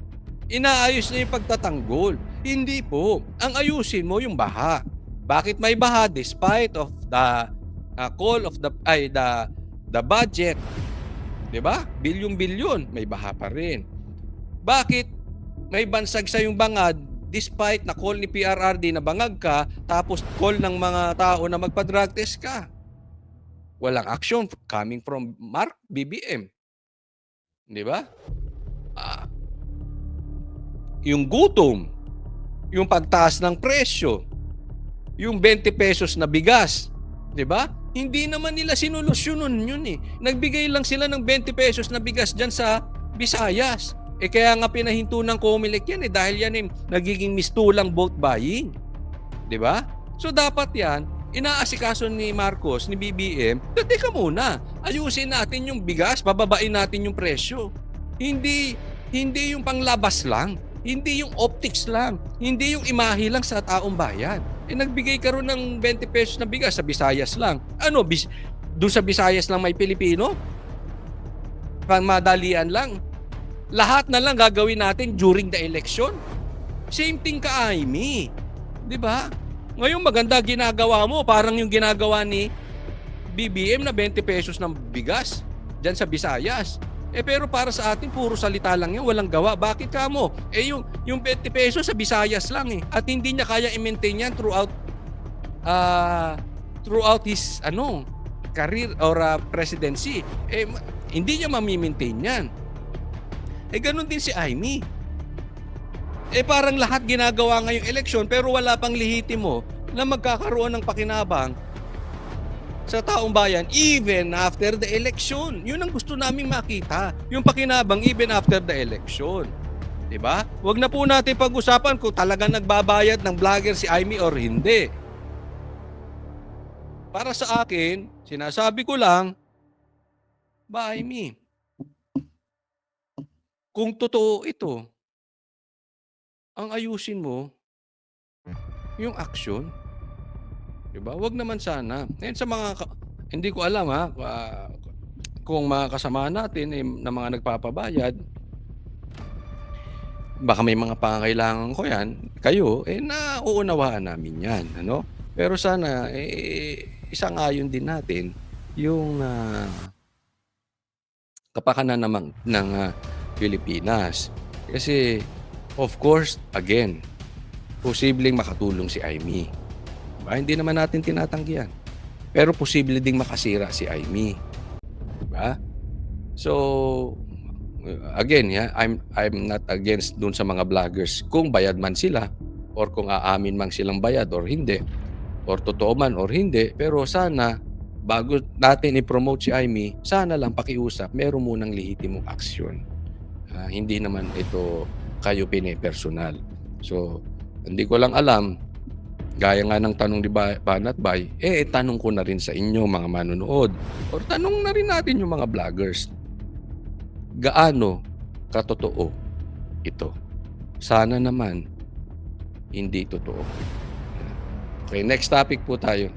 Inaayos niya yung pagtatanggol. Hindi po. Ang ayusin mo yung baha. Bakit may baha despite of the call of the budget. 'Di ba? Bilyon-bilyon, may baha pa rin. Bakit may bansag sa yung bangad despite na call ni PRRD na bangag ka, tapos call ng mga tao na magpa-drug test ka? Walang action coming from Mark BBM. 'Di ba? Yung gutom, yung pagtaas ng presyo, yung 20 pesos na bigas, 'di ba? Hindi naman nila sinolusyonon yun eh. Nagbigay lang sila ng 20 pesos na bigas dyan sa Visayas. Kaya nga pinahinto ng COMELEC yan dahil yan nagiging mistulang vote buying. 'Di ba? So dapat yan, inaasikaso ni Marcos, ni BBM, teka muna, ayusin natin yung bigas, bababain natin yung presyo. Hindi yung panglabas lang, hindi yung optics lang, hindi yung imahe lang sa taong bayan. Nagbigay ka ron ng 20 pesos na bigas sa Visayas lang. Doon sa Visayas lang may Pilipino? Madalian lang. Lahat na lang gagawin natin during the election. Same thing ka, Amy. 'Di ba? Ngayon maganda ginagawa mo, parang yung ginagawa ni BBM na 20 pesos ng bigas diyan sa Visayas. Pero para sa atin puro salita lang 'yan, walang gawa. Bakit ka mo? Yung 20 pesos sa Visayas lang at hindi niya kaya i-maintain 'yan throughout his career or presidency. Hindi niya mami-maintain 'yan. Ganun din si Amy. Parang lahat ginagawa ngayong eleksyon pero wala pang lehitimo na magkakaroon ng pakinabang sa taong bayan even after the election. Yun ang gusto naming makita. Yung pakinabang even after the election. 'Di ba? Huwag na po natin pag-usapan kung talagang nagbabayad ng vlogger si Amy or hindi. Para sa akin, sinasabi ko lang, ba Amy, kung totoo ito, ang ayusin mo yung action. 'Di ba? Wag naman sana. Ngayon sa hindi ko alam kung mga kasama natin na mga nagpapabayad, baka may mga pangangailangan ko 'yan, kayo nauunawaan namin 'yan, Pero sana isang-ayon din natin yung kapakanan ng Pilipinas. Kasi of course, again, posibleng makatulong si Amy. Hindi naman natin tinatanggihan. Pero posible ding makasira si Amy. Diba? So, again, I'm not against dun sa mga vloggers kung bayad man sila or kung aamin man silang bayad or hindi or totoo man or hindi. Pero sana, bago natin i-promote si Amy, sana lang pakiusap, meron munang lehitimong aksyon. Hindi naman ito kayo pinipersonal. So, hindi ko lang alam, gaya nga ng tanong ni Banat Bay, tanong ko na rin sa inyo mga manonood, or tanong na rin natin yung mga vloggers, gaano katotoo ito? Sana naman, hindi totoo. Okay, next topic po tayo.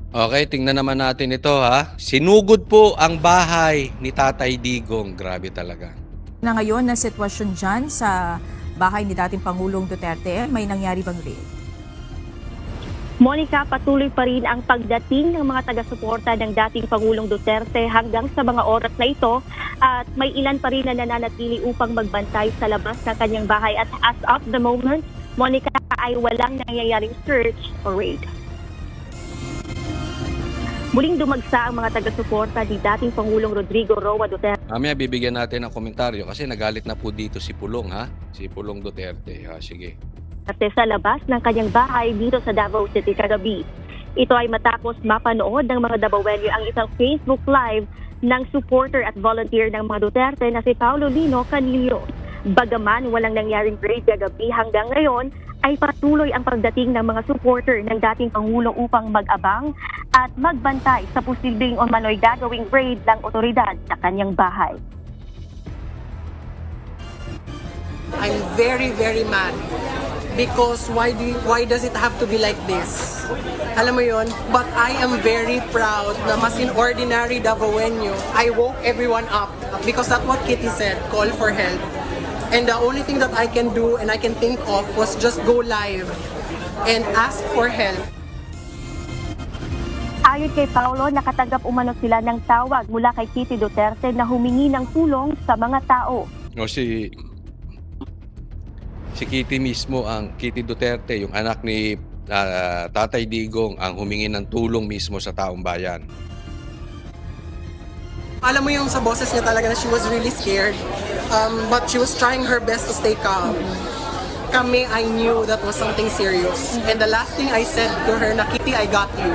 Okay, tingnan naman natin ito Sinugod po ang bahay ni Tatay Digong. Grabe talaga. Na ngayon na sitwasyon dyan sa bahay ni dating Pangulong Duterte, may nangyari bang raid? Monica, patuloy pa rin ang pagdating ng mga taga-suporta ng dating Pangulong Duterte hanggang sa mga oras na ito at may ilan pa rin na nananatili upang magbantay sa labas ng kanyang bahay at as of the moment, Monica, ay walang nangyayaring search or raid. Muling dumagsa ang mga taga-suporta ni dating Pangulong Rodrigo Roa Duterte. Mamaya bibigyan natin ng komentaryo kasi nagalit na po dito si Pulong si Pulong Duterte. Sige. Sa labas ng kanyang bahay dito sa Davao City kagabi. Ito ay matapos mapanood ng mga Davaoenyo ang isang Facebook Live ng supporter at volunteer ng mga Duterte na si Paulo Lino Canillo. Bagaman walang nangyaring raid kagabi hanggang ngayon, ay patuloy ang pagdating ng mga supporter ng dating Pangulo upang mag-abang at magbantay sa posibleng o manoy gagawing raid ng otoridad sa kanyang bahay. I'm very, very mad because why does it have to be like this? Alam mo yon? But I am very proud na mas in ordinary Davaoenyo, I woke everyone up because that's what Kitty said, call for help. And the only thing that I can do and I can think of was just go live and ask for help. Ayon kay Paulo, nakatanggap umano sila ng tawag mula kay Kitty Duterte na humingi ng tulong sa mga tao. O si Kitty mismo, ang Kitty Duterte, yung anak ni Tatay Digong, ang humingi ng tulong mismo sa taong bayan. Alam mo yung sa boses niya talaga na she was really scared. But she was trying her best to stay calm. Kami, I knew that was something serious. And the last thing I said to her na, Kitty, I got you.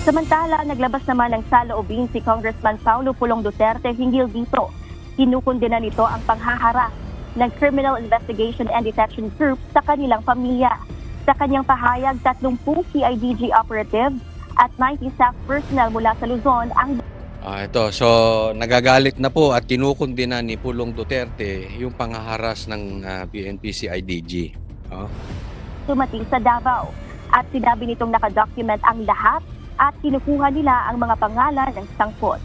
Samantala, naglabas naman ng saloobin si Congressman Paulo Pulong Duterte hinggil dito. Kinukundina nito ang panghaharas ng Criminal Investigation and Detection Group sa kanilang pamilya. Sa kanyang pahayag, 30 CIDG operatives at 90 staff personnel mula sa Luzon ang Ito, so nagagalit na po at kinukundina ni Pulong Duterte yung panghaharas ng PNP CIDG. Oh. dumating sa Davao. At sinabi nitong nakadocument ang lahat at kinukuha nila ang mga pangalan ng sangkot.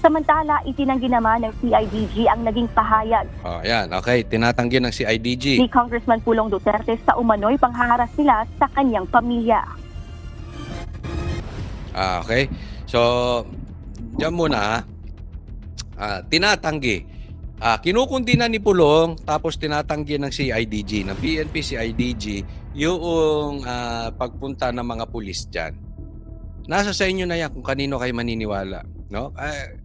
Samantala, itinanggi naman ng CIDG ang naging pahayag Oh, yan. Okay, tinatanggi ng CIDG. ni Congressman Pulong Duterte sa umano'y panghaharas nila sa kanyang pamilya. Okay. So, diyan muna. Tinatanggi. Kinukundi na ni Pulong, tapos tinatanggi ng CIDG, ng PNP CIDG, yung pagpunta ng mga pulis dyan. Nasa sa inyo na yan kung kanino kayo maniniwala. No?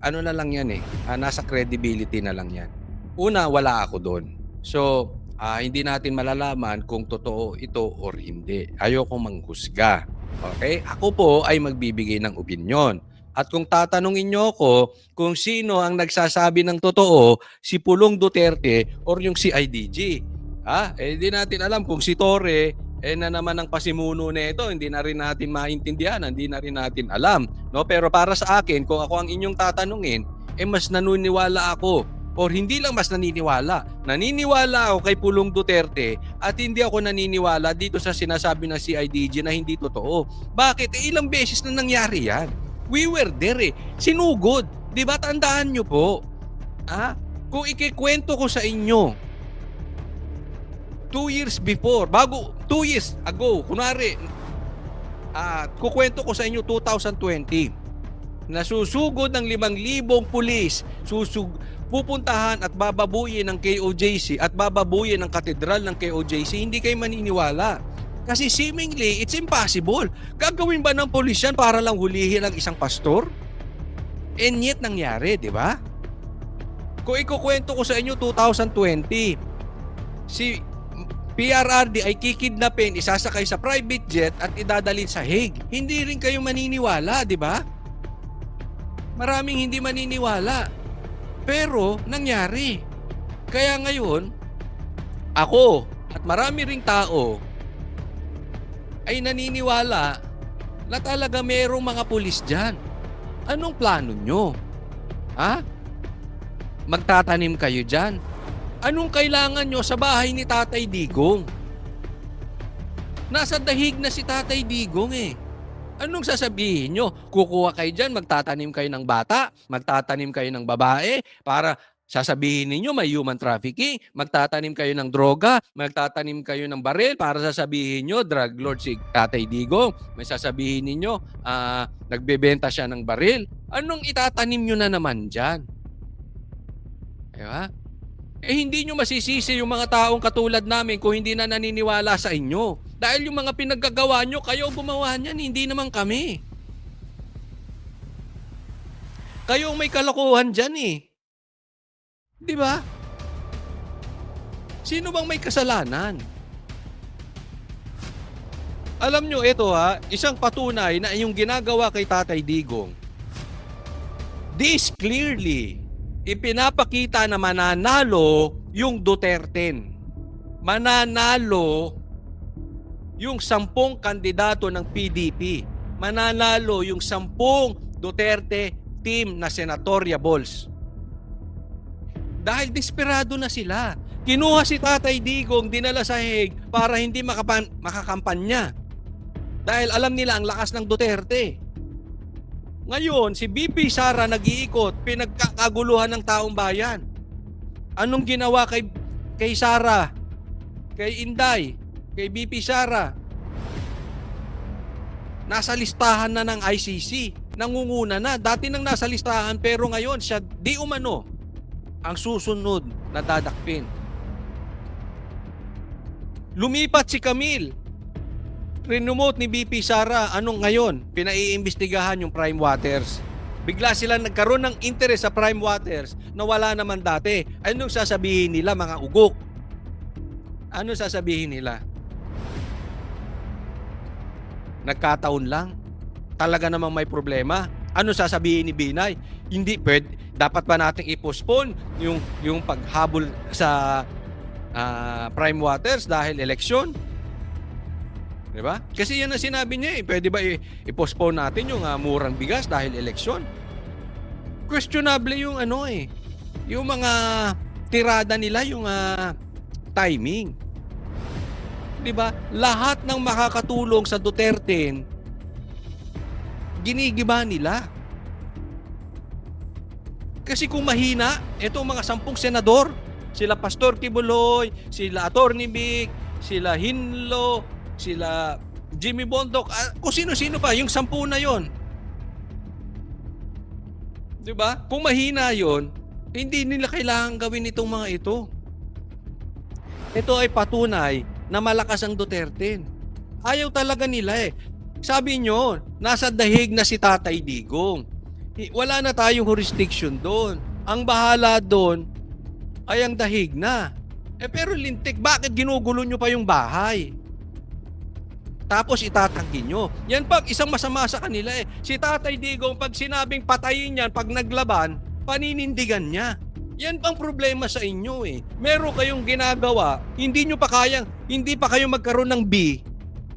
Ano na lang yan eh. Nasa credibility na lang yan. Una, wala ako doon. So, hindi natin malalaman kung totoo ito or hindi. Ayoko manghusga. Okay? Ako po ay magbibigay ng opinyon. At kung tatanungin nyo ako kung sino ang nagsasabi ng totoo, si Pulong Duterte or yung CIDG. Hindi natin alam kung si Torre na naman ang pasimuno nito, hindi na rin natin maintindihan, hindi na rin natin alam. No? Pero para sa akin, kung ako ang inyong tatanungin, mas naniniwala ako. Or hindi lang mas naniniwala. Naniniwala ako kay Pulong Duterte at hindi ako naniniwala dito sa sinasabi ng CIDG na hindi totoo. Bakit? Ilang beses na nangyari yan. We were there eh. Sinugod. Di ba? Tandaan nyo po. Kung ikikwento ko sa inyo, 2 years before, 2 years ago, kunwari, kukwento ko sa inyo 2020, nasusugod ng 5,000 pulis, pupuntahan at bababuyin ng KOJC at bababuyin ng katedral ng KOJC, hindi kayo maniniwala. Kasi seemingly, it's impossible. Gagawin ba ng pulis yan para lang hulihin ang isang pastor? And yet, nangyari, di ba? Kung ikukwento ko sa inyo 2020, si PRRD ay kikidnapin, isasakay sa private jet at idadalhin sa Hague. Hindi rin kayo maniniwala, di ba? Maraming hindi maniniwala. Pero, nangyari. Kaya ngayon, ako at marami ring tao ay naniniwala na talaga mayroong mga pulis dyan. Anong plano nyo? Magtatanim kayo dyan? Anong kailangan nyo sa bahay ni Tatay Digong? Nasa dahig na si Tatay Digong eh. Anong sasabihin nyo? Kukuha kayo dyan, magtatanim kayo ng bata, magtatanim kayo ng babae, para sasabihin ninyo may human trafficking, magtatanim kayo ng droga, magtatanim kayo ng baril para sasabihin nyo, drug lord si Tatay Digong, may sasabihin ninyo, nagbebenta siya ng baril. Anong itatanim nyo na naman dyan? Diba? Hindi nyo masisisi yung mga taong katulad namin kung hindi na naniniwala sa inyo. Dahil yung mga pinaggagawa nyo, kayo gumawa niyan, hindi naman kami. Kayo may kalokohan dyan eh. Di ba? Sino bang may kasalanan? Alam nyo, ito isang patunay na yung ginagawa kay Tatay Digong. This clearly ipinapakita na mananalo yung Duterte. Mananalo yung 10 kandidato ng PDP. Mananalo yung 10 Duterte team na senatoriables. Dahil desperado na sila. Kinuha si Tatay Digong, dinala sa Hague para hindi makakampanya. Dahil alam nila ang lakas ng Duterte. Ngayon, si BP Sara nag-iikot, pinagkakaguluhan ng taong bayan. Anong ginawa kay Sara? Kay Inday? kay BP Sara. Nasa listahan na ng ICC. Nangunguna na. Dati nang nasa listahan pero ngayon siya di umano ang susunod na dadakpin. Lumipat si Camille. Renomote ni BP Sara. Anong ngayon? Pinaiimbestigahan yung Prime Waters. Bigla sila nagkaroon ng interest sa Prime Waters na wala naman dati. Anong sasabihin nila mga ugok? Ano sasabihin nila? Nagkataon lang. Talaga namang may problema. Ano sasabihin ni Binay? Hindi pwede. Dapat ba nating i-postpone yung paghabol sa Prime Waters dahil eleksyon? Diba? Kasi yan ang sinabi niya eh. Pwede ba i-postpone natin yung murang bigas dahil eleksyon? Questionable yung ano eh. Yung mga tirada nila, yung timing. Diba? Lahat ng makakatulong sa Duterte, ginigiba nila. Kasi kung mahina, itong mga 10 senador, sila Pastor Kibuloy, sila Atty. Vic, sila Hinlo, sila Jimmy Bondoc, kung sino-sino pa, yung 10 na yon. Diba? Kung mahina yon, hindi nila kailangan gawin itong mga ito. Ito ay patunay na malakas ang Duterte. Ayaw talaga nila eh. Sabi nyo, nasa dahig na si Tatay Digong. Wala na tayong jurisdiction doon. Ang bahala doon ay ang dahig na. Pero lintik, bakit ginugulo nyo pa yung bahay? Tapos itatanggi nyo. Yan pag isang masama sa kanila eh. Si Tatay Digong, pag sinabing patayin yan, pag naglaban, paninindigan niya. Yan pang problema sa inyo eh. Meron kayong ginagawa, hindi pa kayo magkaroon ng B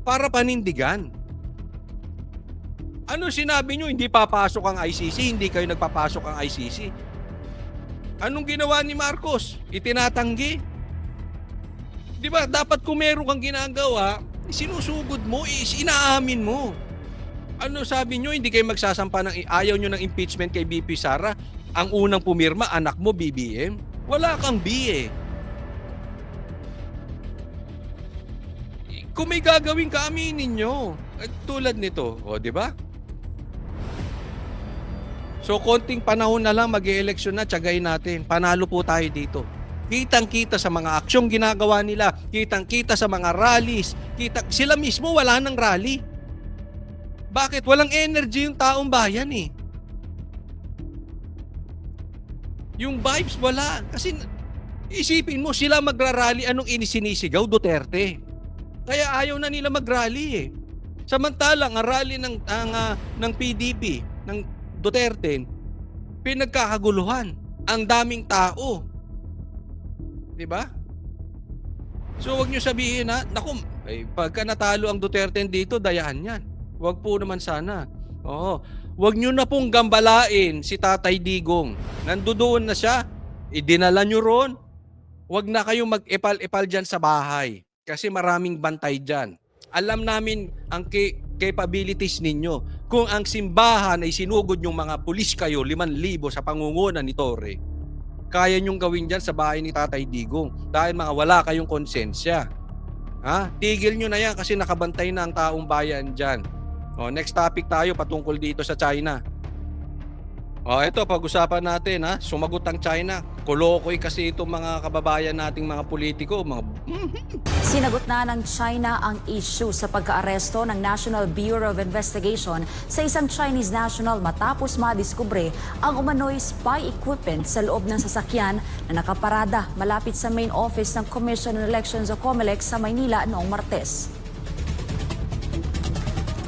para panindigan. Ano sinabi nyo? Hindi papasok ang ICC, hindi kayo nagpapasok ang ICC. Anong ginawa ni Marcos? Itinatanggi. Di ba? Dapat kung meron kang ginagawa, sinusugod mo, inaamin mo. Ano sabi nyo? Hindi kayo magsasampa ayaw nyo ng impeachment kay BP Sara. Ang unang pumirma, anak mo, BBM. Wala kang B eh. Kung may gagawin ka, aminin nyo. Tulad nito, o di ba? So konting panahon na lang, mag-e-eleksyon na, tiyagayin natin. Panalo po tayo dito. Kitang-kita sa mga aksyong ginagawa nila, kitang-kita sa mga rallies, sila mismo wala nang rally. Bakit? Walang energy yung taong bayan eh. Yung vibes wala. Kasi isipin mo, sila magrarally, anong inisinisigaw? Duterte. Kaya ayaw na nila magrally eh. Samantalang ang rally ng PDP, ng Duterte, pinagkakaguluhan. Ang daming tao. Diba? So wag nyo sabihin naku, pagka natalo ang Duterte dito, dayaan yan. Wag po naman sana. Oo. Wag nyo na pong gambalain si Tatay Digong. Nandoon na siya. Idinala nyo ron. Wag na kayong mag-epal-epal dyan sa bahay. Kasi maraming bantay dyan. Alam namin ang capabilities ninyo. Kung ang simbahan ay sinugod yung mga pulis kayo, 5,000 sa pangunguna ni Torre, kaya nyong gawin dyan sa bahay ni Tatay Digong. Dahil mga wala kayong konsensya. Tigil nyo na yan kasi nakabantay na ang taong bayan dyan. Next topic tayo patungkol dito sa China. Ito, pag-usapan natin sumagot ang China. Kolokoy kasi itong mga kababayan nating mga politiko. Sinagot na ng China ang issue sa pagkaaresto ng National Bureau of Investigation sa isang Chinese national matapos madiskubre ang umano'y spy equipment sa loob ng sasakyan na nakaparada malapit sa main office ng Commission on Elections o COMELEC sa Maynila noong Martes.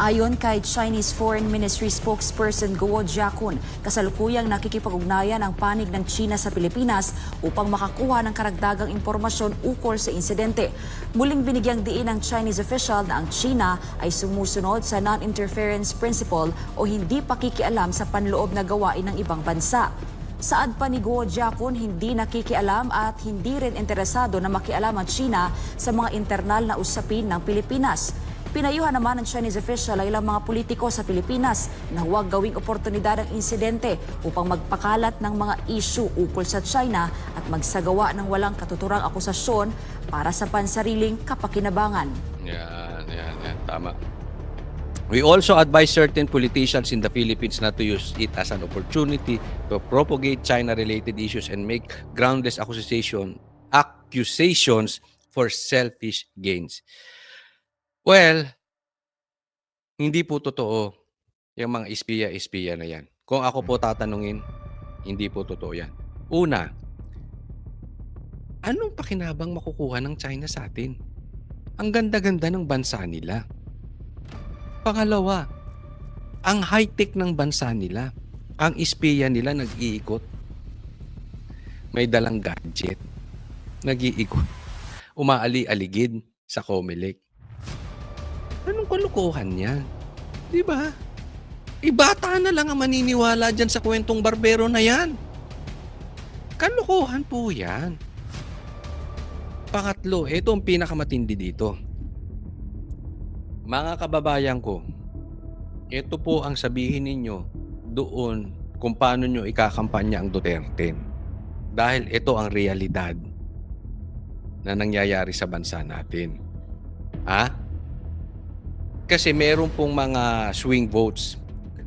Ayon kay Chinese Foreign Ministry spokesperson Guo Jiakun, kasalukuyang nakikipag-ugnayan ang panig ng China sa Pilipinas upang makakuha ng karagdagang impormasyon ukol sa insidente. Muling binigyang diin ng Chinese official na ang China ay sumusunod sa non-interference principle o hindi pakikialam sa panloob na gawain ng ibang bansa. Saad pa ni Guo Jiakun, hindi nakikialam at hindi rin interesado na makialam ang China sa mga internal na usapin ng Pilipinas. Pinayuhan naman ng Chinese official ang ilang mga politiko sa Pilipinas na huwag gawing oportunidad ang insidente upang magpakalat ng mga issue ukol sa China at magsagawa ng walang katuturang akusasyon para sa pansariling kapakinabangan. Yan. Tama. We also advise certain politicians in the Philippines not to use it as an opportunity to propagate China-related issues and make groundless accusations for selfish gains. Well, hindi po totoo yung mga espiya na yan. Kung ako po tatanungin, hindi po totoo yan. Una, anong pakinabang makukuha ng China sa atin? Ang ganda-ganda ng bansa nila. Pangalawa, ang high-tech ng bansa nila. Ang espiya nila nag-iikot. May dalang gadget. Nag-iikot. Umaali-aligid sa Comelec. Anong kalukuhan yan? Di ba? Ibata na lang ang maniniwala dyan sa kwentong barbero na yan. Kalukuhan po yan. Pangatlo, ito ang pinakamatindi dito. Mga kababayan ko, ito po ang sabihin ninyo doon kung paano nyo ikakampanya ang Duterte. Dahil ito ang realidad na nangyayari sa bansa natin. Kasi meron pong mga swing votes,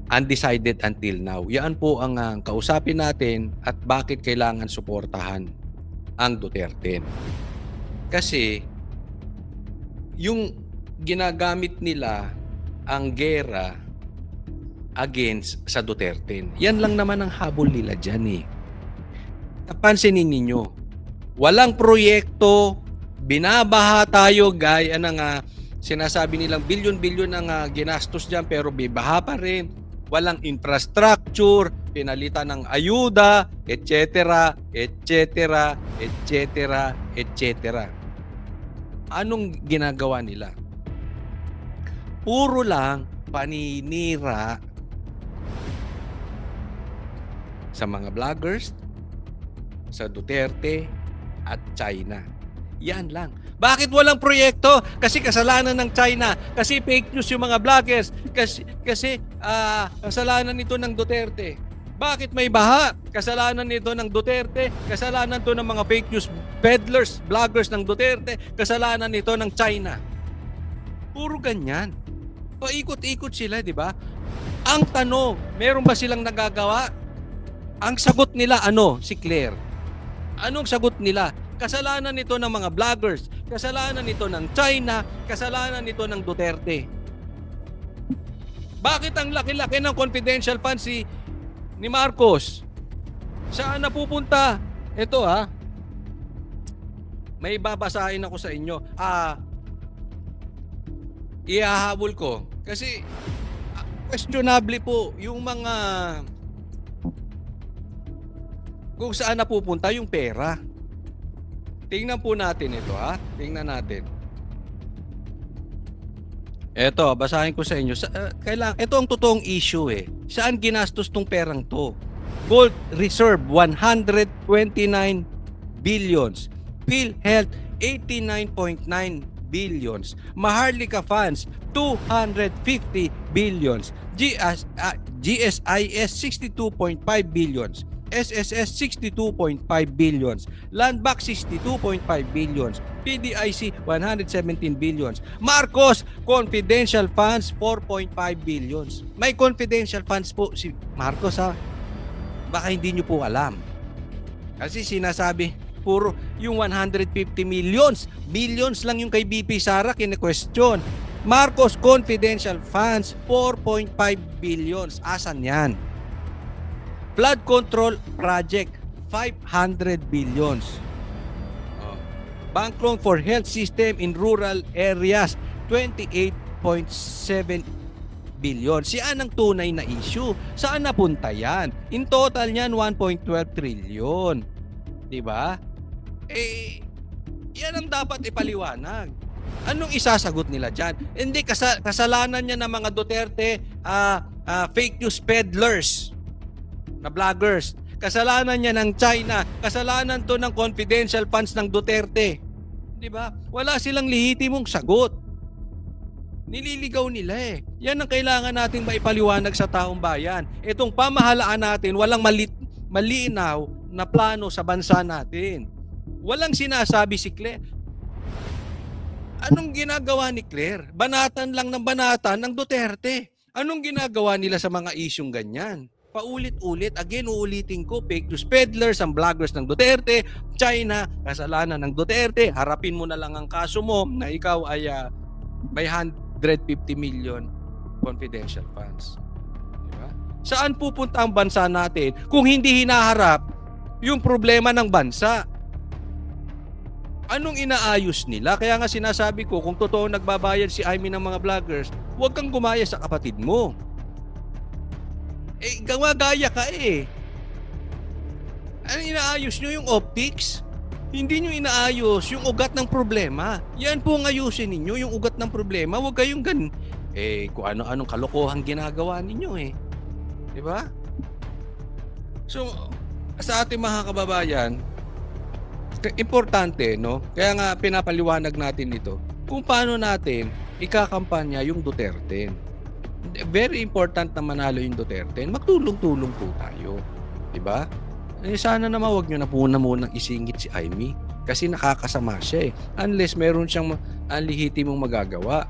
undecided until now. Yan po ang kausapin natin at bakit kailangan suportahan ang Duterte. Kasi yung ginagamit nila ang gera against sa Duterte. Yan lang naman ang habol nila dyan eh. Pansinin ninyo, walang proyekto, binabaha tayo gaya ng sinasabi nilang bilyon-bilyon ang ginastos dyan pero bibaha pa rin. Walang infrastructure, pinalitan ng ayuda, etc., etc., etc., etc. Anong ginagawa nila? Puro lang paninira sa mga vloggers, sa Duterte at China. Yan lang. Bakit walang proyekto? Kasi kasalanan ng China. Kasi fake news yung mga vloggers. Kasi kasalanan nito ng Duterte. Bakit may baha? Kasalanan nito ng Duterte. Kasalanan to ng mga fake news peddlers, vloggers ng Duterte. Kasalanan nito ng China. Puro ganyan. Paikot-ikot sila, di ba? Ang tanong, meron ba silang nagagawa? Ang sagot nila, Si Claire. Anong sagot nila? Kasalanan nito ng mga vloggers, kasalanan nito ng China, kasalanan nito ng Duterte. Bakit ang laki-laki ng confidential funds ni Marcos? Saan napupunta? Ito may babasahin ako sa inyo. Ihahabol ko. Kasi questionable po yung mga kung saan napupunta yung pera. Tingnan po natin ito Tingnan natin. Eto, basahin ko sa inyo. Ito ang totoong issue Saan ginastos tong perang to? Gold Reserve, 129 billions. PhilHealth, 89.9 billions. Maharlika Funds, 250 billions. GSIS, 62.5 billions. SSS, 62.5 billions. Landbank, 62.5 billions. PDIC, 117 billions. Marcos, confidential funds, 4.5 billions. May confidential funds po si Marcos Baka hindi nyo po alam. Kasi sinasabi, puro yung 150 millions. Billions lang yung kay BP Sara kine-question. Marcos confidential funds, 4.5 billions. Asan yan? Flood control project, 500 billions. Bank loan for health system in rural areas, 28.7 billion. Saan ang tunay na issue? Saan napunta yan? In total yan, 1.12 trillion. Diba? Yan ang dapat ipaliwanag. Anong isasagot nila dyan? Hindi, kasalanan niya ng mga Duterte, fake news peddlers na vloggers. Kasalanan niya ng China. Kasalanan to ng confidential funds ng Duterte. Di ba? Wala silang lehitimong sagot. Nililigaw nila eh. Yan ang kailangan nating maipaliwanag sa taong bayan. Itong pamahalaan natin, walang malinaw na plano sa bansa natin. Walang sinasabi si Claire. Anong ginagawa ni Claire? Banatan lang ng banatan ng Duterte. Anong ginagawa nila sa mga isyong ganyan? Paulit-ulit, again, uulitin ko, fake news peddlers, ang vloggers ng Duterte, China, kasalanan ng Duterte, harapin mo na lang ang kaso mo na ikaw ay may 150 million confidential funds. Diba? Saan pupunta ang bansa natin kung hindi hinaharap yung problema ng bansa? Anong inaayos nila? Kaya nga sinasabi ko, kung totoo nagbabayad si Amy ng mga vloggers, huwag kang gumaya sa kapatid mo. Eh, gawagaya ka eh. Ano inaayos nyo? Yung optics? Hindi nyo inaayos yung ugat ng problema. Yan po ang ayusin ninyo, yung ugat ng problema. Huwag kayong kung ano-anong kalokohang ginagawa ninyo eh. Diba? So, sa ating mga kababayan, importante, no? Kaya nga pinapaliwanag natin ito kung paano natin ikakampanya yung Duterte. Very important na manalo yung Duterte. Magtulong-tulong po tayo. Diba? Eh, sana naman wag nyo na po munang isingit si Amy kasi nakakasama siya eh. Unless meron siyang lehitimong magagawa.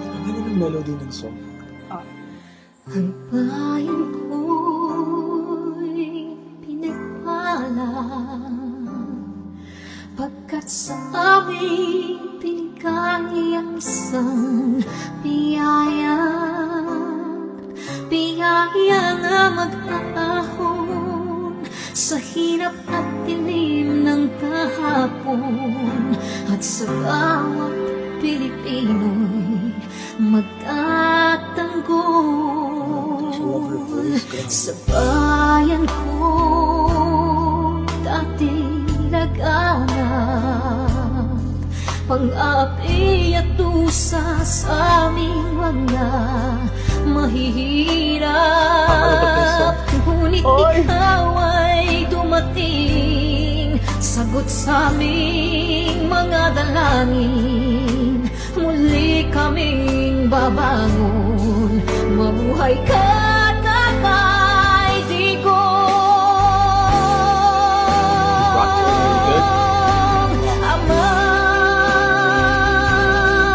Ano yung melody ng song? Ang bayan ko'y pinagpala pagkat sa amin pinigay ang isang biyaya na mag-aahon sa hirap at dilim ng kahapon at sa bawat Pilipino'y magtatanggol sa bayan ko dati laganap pang-api at dusa sa aming mga mahihirap. Ngunit ikaw ay dumating, sagot sa aming mga dalangin. Muli kaming babangon, mabuhay ka Tatay Digong. Ama,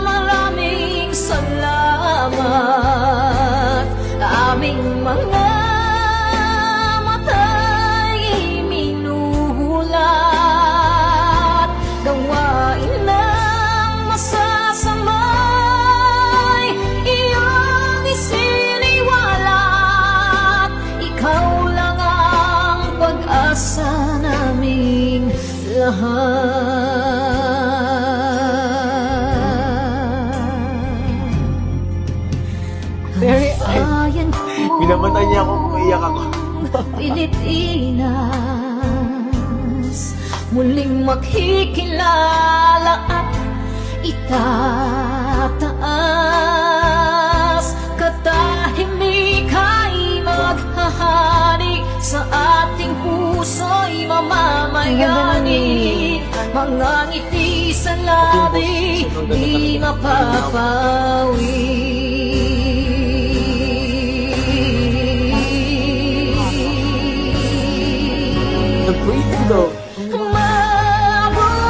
maraming salamat. Aming mga mata'y minuhulat, gawain ng masasamay iyong isiniwalat. Ikaw lang ang pag-asa naming lahat. Very Bayan ko, Minamatay niya ako kung iyak ako. Pilipinas, muling makikilala at itataas. Katahimik ay maghahari sa ating puso'y mamamayani. Mga ngiti sa labi di mapapawi. The breathing though. Mabuhay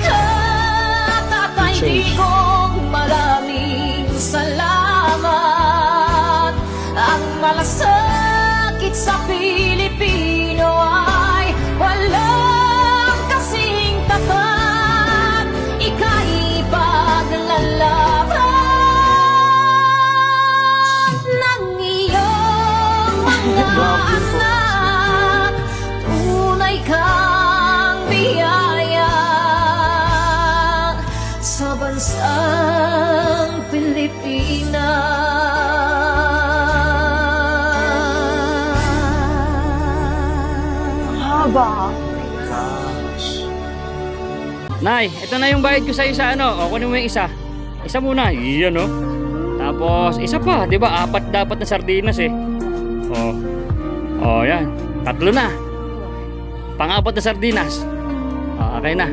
ka, Tatay Digong, maraming salamat. Ang malasakit sa Pilipino ay walang kasing tapat. Ika'y paglalaban ng iyong mga anak. Tunay kang biyaya sa bansang Pilipinas. Haba. Gosh. Nay, ito na yung bayad ko sa isa, ano? O, kunin mo yung isa. Isa muna, iyan, no? Tapos, isa pa, di ba? 4 dapat na sardinas, eh. O, yan. 3 na. Pang-4 na sardinas. Okay na.